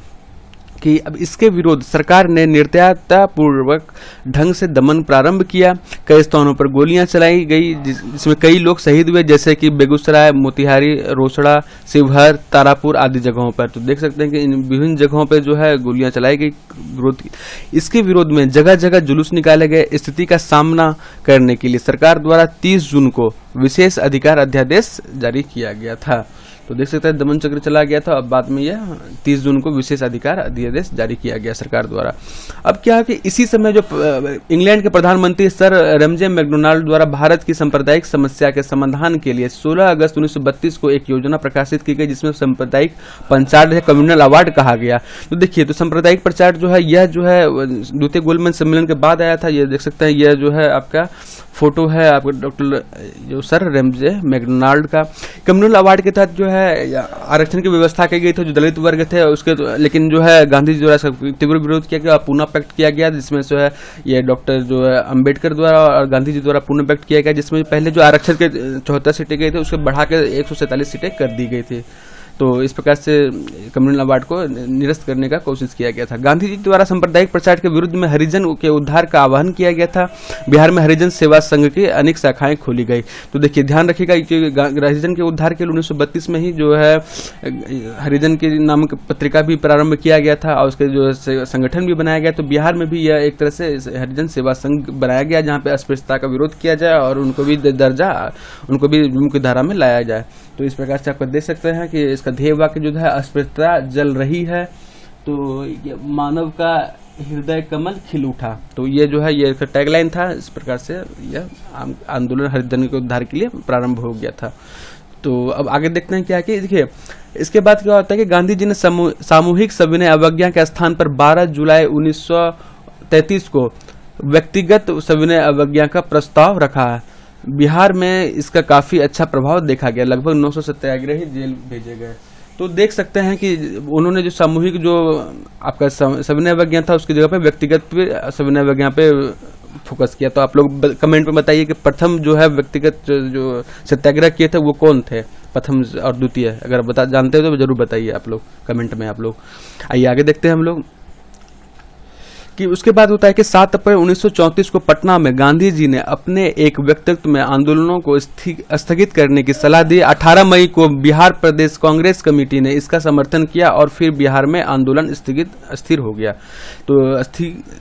A: कि अब इसके विरोध सरकार ने निर्दयतापूर्वक ढंग से दमन प्रारंभ किया। कई स्थानों पर गोलियां चलाई गई जिसमें कई लोग शहीद हुए, जैसे कि बेगूसराय, मोतिहारी, रोसड़ा, शिवहर, तारापुर आदि जगहों पर। तो देख सकते हैं कि इन विभिन्न जगहों पर जो है गोलियां चलाई गई विरोध की। इसके विरोध में जगह जगह जुलूस निकाले गए। स्थिति का सामना करने के लिए सरकार द्वारा 30 जून को विशेष अधिकार अध्यादेश जारी किया गया था। तो देख सकते हैं दमन चक्र चला गया था। अब बाद में यह 30 जून को विशेष अधिकार अध्यादेश जारी किया गया सरकार द्वारा। अब क्या है कि इसी समय जो इंग्लैंड के प्रधानमंत्री सर रमजे मैकडोनाल्ड द्वारा भारत की सांप्रदायिक समस्या के समाधान के लिए 16 अगस्त 1932 को एक योजना प्रकाशित की गई, जिसमें सांप्रदायिक पंचायत है कम्युनल अवार्ड कहा गया। तो देखिए, तो सांप्रदायिक पंचायत जो है यह जो है द्वितीय गोलमेज सम्मेलन के बाद आया था। ये देख सकते हैं, यह जो है आपका फोटो है आपको डॉक्टर जो सर रमजे मैकडोनाल्ड का। कम्युनल अवार्ड के तहत जो है आरक्षण की व्यवस्था की गई थी जो दलित वर्ग थे उसके, लेकिन जो है गांधी जी द्वारा तीव्र विरोध किया गया और पुनः पैक्ट किया गया, जिसमें जो है ये डॉक्टर जो है अम्बेडकर द्वारा और गांधी जी द्वारा पुनः पैक्ट किया गया, जिसमें पहले जो आरक्षण के 74 सीटें गई थी उसको बढ़ा के 147 सीटें कर दी गई थी। तो इस प्रकार से कम्युनल अवार्ड को निरस्त करने का कोशिश किया गया था। गांधी जी द्वारा सांप्रदायिक प्रचार के विरुद्ध में हरिजन के उद्धार का आह्वान किया गया था। बिहार में हरिजन सेवा संघ की अनेक शाखाएं खोली गई। तो देखिए ध्यान रखिएगा कि हरिजन के उद्धार के लिए 1932 में ही जो है हरिजन की नामक पत्रिका भी प्रारंभ किया गया था और उसके जो संगठन भी बनाया गया। तो बिहार में भी यह एक तरह से हरिजन सेवा संघ बनाया गया जहाँ पे अस्पृश्यता का विरोध किया जाए और उनको भी दर्जा उनको भी मुख्य धारा में लाया जाए। तो इस प्रकार से आपको देख सकते हैं कि इसका ध्येय वाक्य जो है अस्पृश्यता जल रही है तो मानव का हृदय कमल खिल उठा। तो ये जो है ये इसका टैगलाइन था। इस प्रकार से यह आंदोलन हरिजन के उद्धार के लिए प्रारंभ हो गया था। तो अब आगे देखते हैं क्या कि देखिए इसके बाद क्या होता है कि गांधी जी ने सामूहिक सविनय अवज्ञा के स्थान पर 12 जुलाई 1933 को व्यक्तिगत सविनय अवज्ञा का प्रस्ताव रखा है। बिहार में इसका काफ़ी अच्छा प्रभाव देखा गया। लगभग 900 सत्याग्रही जेल भेजे गए। तो देख सकते हैं कि उन्होंने जो सामूहिक जो आपका सविनय अवज्ञा था उसकी जगह पे व्यक्तिगत पे सविनय अवज्ञा पे फोकस किया। तो आप लोग कमेंट में बताइए कि प्रथम जो है व्यक्तिगत जो सत्याग्रह किए थे वो कौन थे, प्रथम और द्वितीय। अगर जानते हो तो जरूर बताइए आप लोग कमेंट में। आप लोग आइए आगे देखते हैं हम लोग कि उसके बाद होता है कि 7 अप्रैल 1934 को पटना में गांधी जी ने अपने एक वक्तव्य में आंदोलनों को स्थगित करने की सलाह दी। 18 मई को बिहार प्रदेश कांग्रेस कमेटी ने इसका समर्थन किया और फिर बिहार में आंदोलन स्थिर हो गया। तो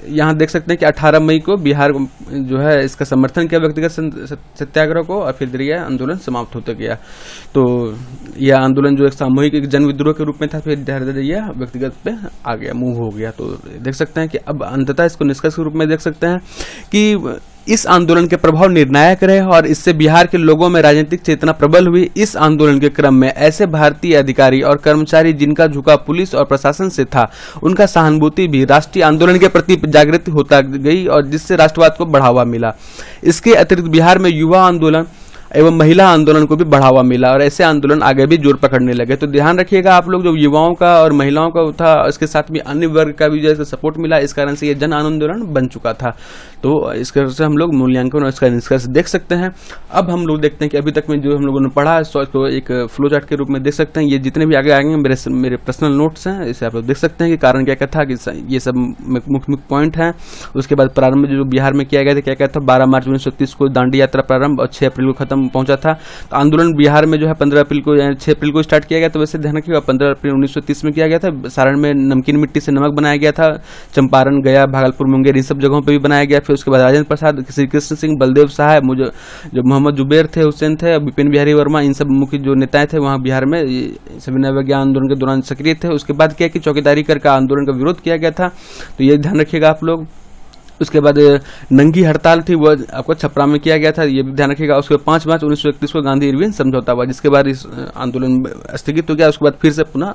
A: यहाँ देख सकते हैं कि 18 मई को बिहार जो है इसका समर्थन किया व्यक्तिगत सत्याग्रह को, और फिर यह आंदोलन समाप्त होते गया। तो यह आंदोलन जो एक सामूहिक जन विद्रोह के रूप में था, फिर धीरे धीरे यह व्यक्तिगत पे आ गया, मूव हो गया। तो देख सकते हैं कि अब अंततः इसको निष्कर्ष के रूप में देख सकते हैं कि इस आंदोलन के प्रभाव निर्णायक रहे और इससे बिहार के लोगों में राजनीतिक चेतना प्रबल हुई। इस आंदोलन के क्रम में ऐसे भारतीय अधिकारी और कर्मचारी जिनका झुकाव पुलिस और प्रशासन से था, उनका सहानुभूति भी राष्ट्रीय आंदोलन के प्रति जागृत होता गई और जिससे राष्ट्रवाद को बढ़ावा मिला। इसके अतिरिक्त बिहार में युवा आंदोलन एवं महिला आंदोलन को भी बढ़ावा मिला और ऐसे आंदोलन आगे भी जोर पकड़ने लगे। तो ध्यान रखिएगा आप लोग, जो युवाओं का और महिलाओं का था, इसके साथ भी अन्य वर्ग का भी जैसे सपोर्ट मिला, इस कारण से ये जन आंदोलन बन चुका था। तो इस कारण से हम लोग मूल्यांकन और इसका निष्कर्ष देख सकते हैं। अब हम लोग देखते हैं कि अभी तक में जो हम लोगों ने पढ़ा तो एक फ्लो चार्ट के रूप में देख सकते हैं। ये जितने भी आगे आएंगे मेरे पर्सनल नोट्स हैं, इसे आप लोग देख सकते हैं कि कारण क्या क्या था, कि ये सब मुख्य पॉइंट हैं। उसके बाद प्रारंभ जो बिहार में किया गया था, क्या क्या था, 12 मार्च 1930 को दांडी यात्रा प्रारंभ और 6 अप्रैल को खत्म पहुंचा था। तो आंदोलन बिहार में जो है 15 अप्रैल को 6 अप्रैल को स्टार्ट किया गया। तो वैसे ध्यान रखिएगा 15 अप्रैल 1930 में किया गया था। सारण में नमकीन मिट्टी से नमक बनाया गया था। चंपारण, गया, भागलपुर, मुंगेर, इन सब जगहों पर भी बनाया गया। फिर उसके बाद राजेंद्र प्रसाद, श्री कृष्ण सिंह, बलदेव साहब, जो मोहम्मद जुबेर थे, हुसैन थे, बिपिन बिहारी वर्मा, इन सब मुख्य जो नेताएं थे वहाँ बिहार में सविनय अवज्ञा आंदोलन के दौरान सक्रिय थे। उसके बाद क्या कि चौकीदारी कर का आंदोलन का विरोध किया गया था। तो ये ध्यान रखिएगा आप लोग। उसके बाद नंगी हड़ताल थी, वो आपको छपरा में किया गया था, ये भी ध्यान रखिएगा। उसके 5 मार्च 1931 को गांधी इरविन समझौता हुआ, जिसके बाद इस आंदोलन स्थगित हो गया। उसके बाद फिर से पुनः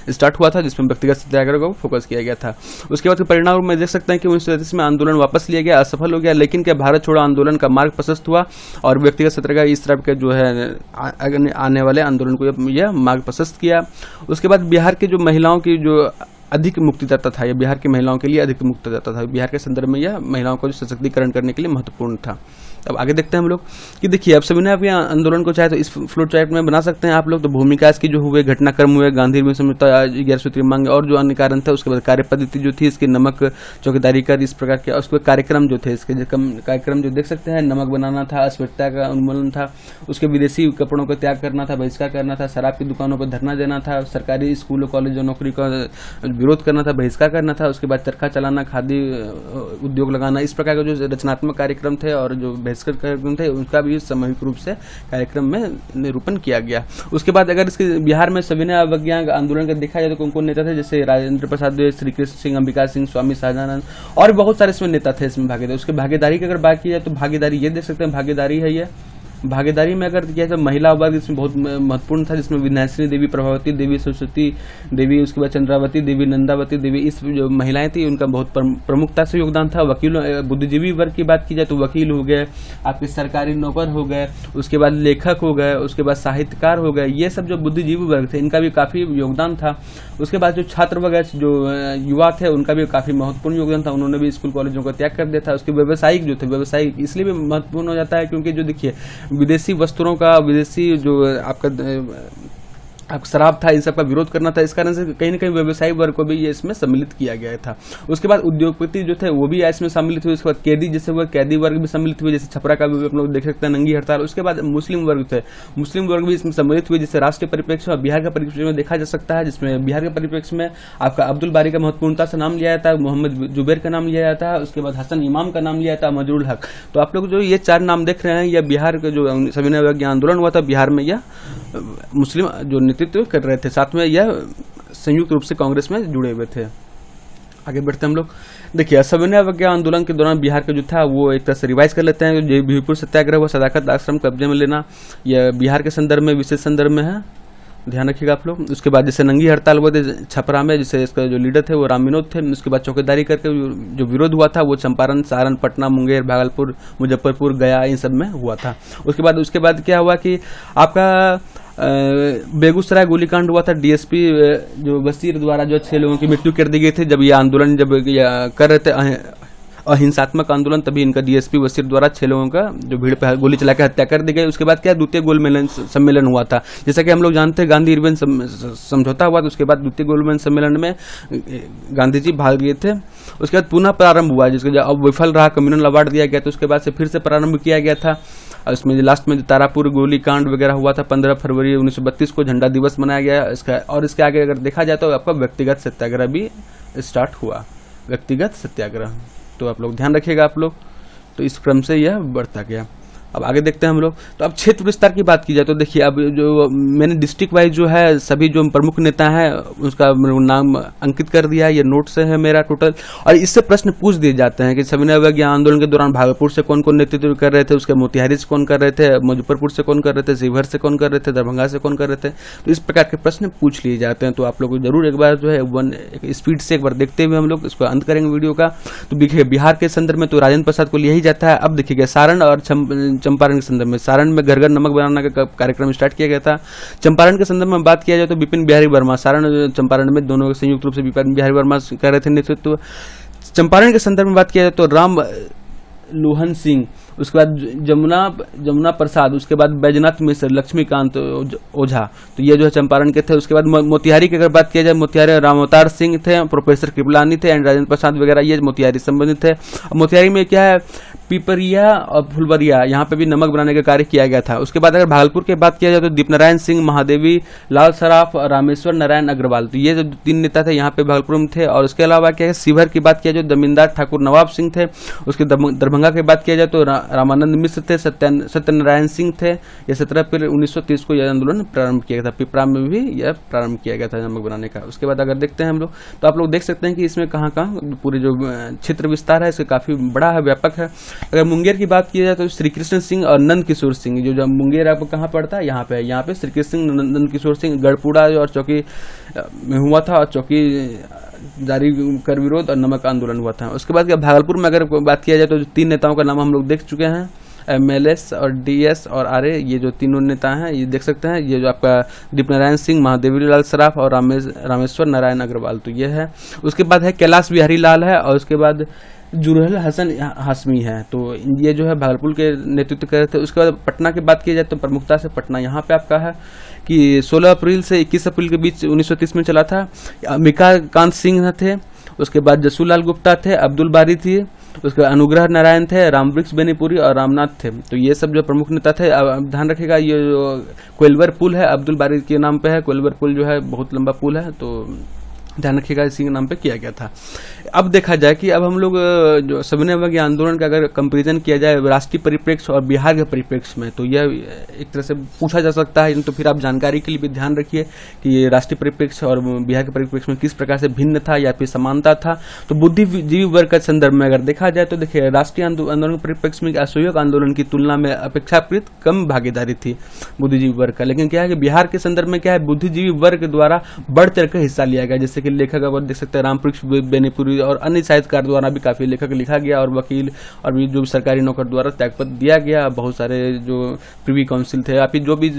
A: स्टार्ट हुआ था, जिसमें व्यक्तिगत सत्याग्रह को फोकस किया गया था। उसके बाद के परिणाम में देख सकते हैं कि 1933 में आंदोलन वापस लिया गया, असफल हो गया। लेकिन क्या भारत छोड़ो आंदोलन का मार्ग प्रशस्त हुआ और व्यक्तिगत सत्याग्रह इस तरह के जो है आने वाले आंदोलन को यह मार्ग प्रशस्त किया। उसके बाद बिहार की जो महिलाओं की जो अधिक मुक्तिदाता था, यह बिहार की महिलाओं के लिए अधिक मुक्तिदाता था। बिहार के संदर्भ में यह महिलाओं को सशक्तिकरण करने के लिए महत्वपूर्ण था। अब आगे देखते हैं हम लोग कि देखिए, अब सविनय अवज्ञा आंदोलन को चाहे तो इस फ्लो चार्ट में बना सकते हैं आप लोग। तो भूमिका इसकी जो हुए, घटनाक्रम हुए, गांधी में समझौता, 11 सूत्रीय मांग और जो अन्य कारण थे। उसके बाद कार्य पद्धति जो थी इसकी, नमक, चौकीदारी कर, इस प्रकार के। उसके कार्यक्रम जो थे इसके, कार्यक्रम जो देख सकते हैं, नमक बनाना था, अस्पृश्यता का उन्मूलन था, उसके विदेशी कपड़ों का त्याग करना था, बहिष्कार करना था, शराब की दुकानों पर धरना देना था, सरकारी स्कूलों, कॉलेज और नौकरी का विरोध करना था, बहिष्कार करना था। उसके बाद चरखा चलाना, खादी उद्योग लगाना, इस प्रकार के जो रचनात्मक कार्यक्रम थे और जो बहिष्कार कार्यक्रम थे उनका भी सामूहिक रूप से कार्यक्रम में निरूपण किया गया। उसके बाद अगर इसके बिहार में सविनय अवज्ञा आंदोलन का देखा जाए तो कौन कौन नेता थे, जैसे राजेंद्र प्रसाद, श्री कृष्ण सिंह, अंबिका सिंह, स्वामी शाहजानंद और बहुत सारे इसमें नेता थे इसमें भागीदार। उसके भागीदारी की अगर बात की जाए तो भागीदारी ये देख सकते हैं, भागीदारी है ये। भागीदारी में अगर किया जाए महिला वर्ग इसमें बहुत महत्वपूर्ण था, जिसमें विन्यासिनी देवी, प्रभावती देवी, सरस्वती देवी, उसके बाद चंद्रावती देवी, नंदावती देवी, इस जो महिलाएं थी उनका बहुत प्रमुखता से योगदान था। वकीलों, बुद्धिजीवी वर्ग की बात की जाए तो वकील हो गए, आपके सरकारी नौकर हो गए, उसके बाद लेखक हो गए, उसके बाद साहित्यकार हो गए, ये सब जो बुद्धिजीवी वर्ग थे इनका भी काफी योगदान था। उसके बाद जो छात्र वगैरह जो युवा थे उनका भी काफी महत्वपूर्ण योगदान था, उन्होंने भी स्कूल कॉलेजों का त्याग कर दिया था। उसके व्यवसायिक जो थे, व्यवसायिक इसलिए भी महत्वपूर्ण हो जाता है क्योंकि जो देखिए विदेशी वस्त्रों का, विदेशी जो आपका शराब था, इन सब का विरोध करना था। इस कारण से कहीं न कहीं व्यवसायी वर्ग को भी ये इसमें सम्मिलित किया गया था। उसके बाद उद्योगपति जो थे वो भी इसमें सम्मिलित हुए। उसके बाद कैदी जैसे हुए, कैदी वर्ग भी सम्मिलित हुए, जैसे छपरा का भी आप लोग देख सकते हैं, नंगी हड़ताल। उसके बाद मुस्लिम वर्ग थे, मुस्लिम वर्ग भी इसमें सम्मिलित हुए, जिससे राष्ट्रीय परिप्रेक्ष्य और बिहार का परिप्रेक्ष्य में देखा जा सकता है। जिसमें बिहार के परिप्रेक्ष्य में आपका अब्दुल बारी का महत्वपूर्णता से नाम लिया जाता है, मोहम्मद जुबैर का नाम लिया जाता है, उसके बाद हसन इमाम का नाम लिया जाता है, मजरुल हक। तो आप लोग जो ये 4 नाम देख रहे हैं, यह बिहार का जो सविनय अवज्ञा आंदोलन हुआ था बिहार में, यह मुस्लिम जो नेतृत्व कर रहे थे, साथ में यह संयुक्त रूप से कांग्रेस में जुड़े हुए थे। आगे बढ़ते हम लोग। देखिए, सविनय अवज्ञा आंदोलन के दौरान बिहार का जो था वो एक तरह से रिवाइज कर लेते हैं। जो भीमपुर सत्याग्रह हुआ, सदाकत आश्रम कब्जे में लेना, यह बिहार के संदर्भ में, विशेष संदर्भ में है। ध्यान रखिएगा आप लोग। उसके बाद जैसे नंगी हड़ताल हुआ थे छपरा में, जिसे इसका जो लीडर थे वो राम विनोद थे। उसके बाद चौकीदारी करके जो विरोध हुआ था वो चंपारण, सारण, पटना, मुंगेर, भागलपुर, मुजफ्फरपुर, गया, इन सब में हुआ था। उसके बाद क्या हुआ कि आपका बेगूसराय गोलीकांड हुआ था। डीएसपी जो बशीर द्वारा जो 6 लोगों की मृत्यु कर दी गई थी जब ये आंदोलन कर रहे थे अहिंसात्मक आंदोलन, तभी इनका डीएसपी बशीर द्वारा 6 लोगों का जो भीड़ पे गोली चला के हत्या कर दी गई। उसके बाद क्या द्वितीय गोल सम्मेलन हुआ था, जैसा कि हम लोग जानते हैं गांधी इरविन समझौता हुआ। तो उसके बाद द्वितीय गोल सम्मेलन में गांधी जी भाग लिए थे। उसके बाद पुनः प्रारंभ हुआ, जिसका अब विफल रहा, कम्युनल अवार्ड दिया गया। तो उसके बाद से फिर से प्रारंभ किया गया था। इसमें लास्ट में जो तारापुर गोली कांड वगैरह हुआ था 15 फरवरी 1932 को झंडा दिवस मनाया गया इसका। और इसके आगे अगर देखा जाए तो आपका व्यक्तिगत सत्याग्रह भी स्टार्ट हुआ, व्यक्तिगत सत्याग्रह। तो आप लोग ध्यान रखिएगा आप लोग। तो इस क्रम से यह बढ़ता गया। अब आगे देखते हैं हम लोग। तो अब क्षेत्र विस्तार की बात की जाए तो देखिए, अब जो मैंने डिस्ट्रिक्ट वाइज जो है सभी जो प्रमुख नेता हैं उसका नाम अंकित कर दिया है। ये नोट से है मेरा टोटल। और इससे प्रश्न पूछ दिए जाते हैं कि सविनय अवज्ञा आंदोलन के दौरान भागलपुर से कौन कौन नेतृत्व कर रहे थे, उसके मोतिहारी से कौन कर रहे थे, मुजफ्फरपुर से कौन कर रहे थे, शिवहर से कौन कर रहे थे, दरभंगा से कौन कर रहे थे। तो इस प्रकार के प्रश्न पूछ लिए जाते हैं। तो आप लोग को जरूर एक बार जो है स्पीड से एक बार देखते हुए हम लोग इसको अंत करेंगे वीडियो का। तो देखिए बिहार के संदर्भ में तो राजेंद्र प्रसाद को लिया ही जाता है। अब देखिएगा सारण और चंपारण के संदर्भ में, सारण में घर घर नमक बनाने का कार्यक्रम स्टार्ट किया गया था। चंपारण के संदर्भ में बात किया जाए तो बिपिन बिहारी वर्मा, सारण चंपारण में दोनों संयुक्त रूप से बिपिन बिहारी वर्मा कर रहे थे नेतृत्व। चंपारण के संदर्भ में बात किया जाए तो राम लोहन सिंह, उसके बाद जमुना प्रसाद, उसके बाद बैजनाथ मिश्र, लक्ष्मीकांत ओझा, तो ये जो है चंपारण के थे। उसके बाद मोतिहारी की अगर बात किया जाए, मोतिहारी राम अवतार सिंह थे, प्रोफेसर कृपलानी थे एंड राजेंद्र प्रसाद वगैरह, ये मोतिहारी संबंधित थे। मोतिहारी में क्या है, पिपरिया और फुलवरिया, यहाँ पे भी नमक बनाने का कार्य किया गया था। उसके बाद अगर भागलपुर की बात किया जाए तो दीपनारायण सिंह, महादेवी लाल सराफ और रामेश्वर नारायण अग्रवाल, तो ये जो 3 नेता थे यहाँ पे भागलपुर में थे। और उसके अलावा क्या है, शिवहर की बात किया जाए तो जमींदार ठाकुर नवाब सिंह थे। उसके दरभंगा की बात किया जाए तो रामानंद मिश्र थे, सत्यनारायण सिंह थे। ये 17 अप्रैल 1930 को यह आंदोलन प्रारंभ किया गया था। पिपरा में भी यह प्रारंभ किया गया था नमक बनाने का। उसके बाद अगर देखते हैं हम लोग तो आप लोग देख सकते हैं कि इसमें कहाँ पूरे जो क्षेत्र विस्तार है इसका काफी बड़ा है, व्यापक है। अगर मुंगेर की बात की जाए तो श्री कृष्ण सिंह और नंद किशोर सिंह, जो मुंगेर आपको कहाँ पड़ता है, यहाँ पे श्री कृष्ण सिंह, नंद किशोर सिंह, गढ़पुड़ा और चौकी में हुआ था और चौकी जारी कर विरोध और नमक आंदोलन हुआ था। उसके बाद भागलपुर में अगर बात किया जाए तो 3 नेताओं का नाम हम लोग देख चुके हैं, एमएलएस और डीएस और आरए, ये जो तीनों नेता हैं ये देख सकते हैं। ये जो आपका दीपनारायण सिंह, महादेवी लाल सराफ और रामेश्वर नारायण अग्रवाल, तो ये है। उसके बाद है कैलाश बिहारी लाल है और उसके बाद जुरहल हसन हाशमी है। तो ये जो है भागलपुर के नेतृत्व कर रहे थे। उसके बाद पटना की बात की जाए तो प्रमुखता से पटना यहाँ पे आपका है कि 16 अप्रैल से 21 अप्रैल के बीच 1930 में चला था। अंबिका कांत सिंह थे, उसके बाद जसूलाल गुप्ता थे, अब्दुल बारी थी, उसके बाद अनुग्रह नारायण थे, रामवृक्ष बेनीपुरी और रामनाथ थे। तो ये सब जो प्रमुख नेता थे। अब ध्यान रखिएगा ये जो कोइलवर पुल है अब्दुल बारी के नाम पे है। कोइलवर पुल जो है बहुत लंबा पुल है, तो ध्यान रखिएगा इसी के नाम पे किया गया था। अब देखा जाए कि अब हम लोग जो सविनय अवज्ञा आंदोलन का अगर कंपैरिजन किया जाए राष्ट्रीय परिप्रेक्ष्य और बिहार के परिप्रेक्ष्य में, तो यह एक तरह से पूछा जा सकता है। तो फिर आप जानकारी के लिए भी ध्यान रखिए कि राष्ट्रीय परिप्रेक्ष्य और बिहार के परिप्रेक्ष्य में किस प्रकार से भिन्न था या फिर समानता था। तो बुद्धिजीवी वर्ग के संदर्भ में अगर देखा जाए तो देखिए राष्ट्रीय आंदोलन के परिप्रेक्ष्य में असहयोग आंदोलन की तुलना में अपेक्षाकृत कम भागीदारी थी बुद्धिजीवी वर्ग का। लेकिन क्या है कि बिहार के संदर्भ में क्या है, बुद्धिजीवी वर्ग द्वारा बढ़ चढ़ कर हिस्सा लिया गया। जैसे कि लेखक आप देख सकते हैं रामवृक्ष बेनीपुरी और अन्य साहित्यकार द्वारा भी काफी लेखक लिखा गया और वकील और भी जो सरकारी नौकर द्वारा त्यागपत्र दिया गया। बहुत सारे जो प्रिवी काउंसिल थे या फिर जो भी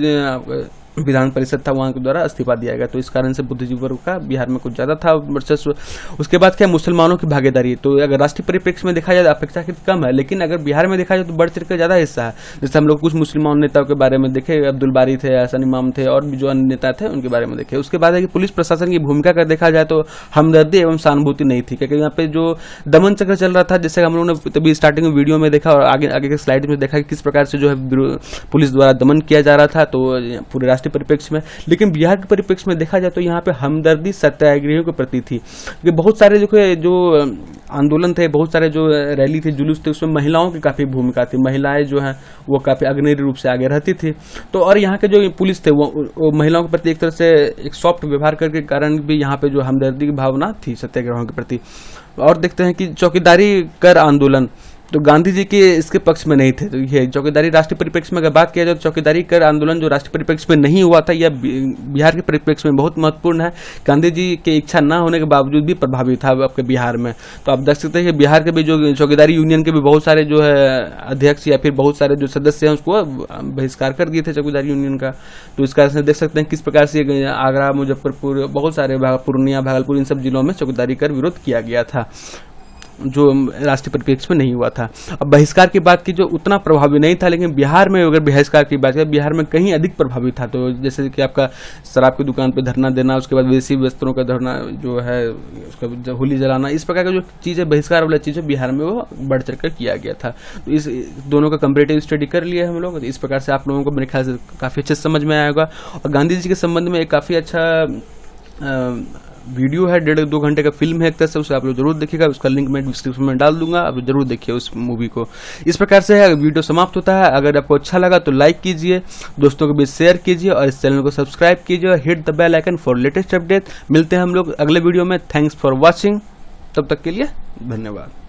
A: विधान परिषद था वहां के द्वारा इस्तीफा दिया गया। तो इस कारण से बुद्धिजीवी वर्ग का बिहार में कुछ ज्यादा था वर्चस्व। उसके बाद क्या मुसलमानों की भागीदारी, तो अगर राष्ट्रीय परिप्रेक्ष्य में देखा जाए अपेक्षाकृत कम है, लेकिन अगर बिहार में देखा जाए तो बढ़ चढ़ कर ज्यादा हिस्सा है। जैसे हम लोग कुछ मुसलमान नेताओं के बारे में देखे, अब्दुल बारी थे, हसन इमाम थे और भी जो अन्य नेता थे उनके बारे में देखे। उसके बाद है कि पुलिस प्रशासन की भूमिका का देखा जाए तो हमदर्दी एवं सहानुभूति नहीं थी, क्योंकि यहाँ पे जो दमन चक्र चल रहा था, जैसे हम लोगों ने तभी स्टार्टिंग में वीडियो में देखा और आगे के स्लाइड में देखा कि किस प्रकार से जो है पुलिस द्वारा दमन किया जा रहा था। तो पूरे राष्ट्रीय परिप्रेक्ष्य में, लेकिन बिहार के परिप्रेक्ष्य में देखा जाए तो यहाँ पे हमदर्दी सत्याग्रहियों के प्रति थी। बहुत सारे जो आंदोलन थे, बहुत सारे जो रैली थे, जुलूस थे, उसमें महिलाओं की काफी भूमिका थी। महिलाएं जो हैं वो काफी अग्रणी रूप से आगे रहती थी। तो और यहाँ के जो पुलिस थे वो महिलाओं के प्रति एक तरह से एक सॉफ्ट व्यवहार करके कारण भी यहाँ पे जो हमदर्दी की भावना थी सत्याग्रहों के प्रति। और देखते हैं कि चौकीदारी कर आंदोलन, तो गांधी जी के इसके पक्ष में नहीं थे। तो ये चौकीदारी राष्ट्रीय परिप्रेक्ष्य में अगर बात किया जाए तो चौकीदारी कर आंदोलन जो राष्ट्रीय परिप्रेक्ष्य में नहीं हुआ था, यह बिहार के परिप्रेक्ष्य में बहुत महत्वपूर्ण है। गांधी जी की इच्छा न होने के बावजूद भी प्रभावी था आपके बिहार में। तो आप देख सकते हैं कि बिहार के भी जो चौकीदारी यूनियन के भी बहुत सारे जो है अध्यक्ष या फिर बहुत सारे जो सदस्य हैं उसको बहिष्कार कर दिए थे चौकीदारी यूनियन का। तो इस कारण से देख सकते हैं किस प्रकार से आगरा, मुजफ्फरपुर, बहुत सारे पूर्णिया, भागलपुर, इन सब जिलों में चौकीदारी कर विरोध किया गया था जो राष्ट्रीय परिप्रेक्ष्य में नहीं हुआ था। अब बहिष्कार की बात की जो उतना प्रभावी नहीं था, लेकिन बिहार में अगर बहिष्कार की बात करें बिहार में कहीं अधिक प्रभावी था। तो जैसे कि आपका शराब की दुकान पे धरना देना, उसके बाद विदेशी वस्त्रों का धरना जो है, उसका होली जलाना, इस प्रकार का जो चीज़ें बहिष्कार वाला चीज़ें बिहार में वो बढ़ चढ़ कर किया गया था। तो इस दोनों का कंपेरेटिव स्टडी कर लिया हम लोग। इस प्रकार से आप लोगों को मेरे ख्याल से काफ़ी अच्छे समझ में आया होगा। और गांधी जी के संबंध में एक काफ़ी अच्छा वीडियो है, 1.5-2 घंटे का फिल्म है एक तरह से, उसे आप लोग जरूर देखिएगा। उसका लिंक मैं डिस्क्रिप्शन में डाल दूंगा, आप जरूर देखिए उस मूवी को। इस प्रकार से वीडियो समाप्त होता है। अगर आपको अच्छा लगा तो लाइक कीजिए, दोस्तों के बीच शेयर कीजिए और इस चैनल को सब्सक्राइब कीजिए और hit the bell icon for latest update. मिलते हैं हम लोग अगले वीडियो में। Thanks for watching. तब तक के लिए धन्यवाद।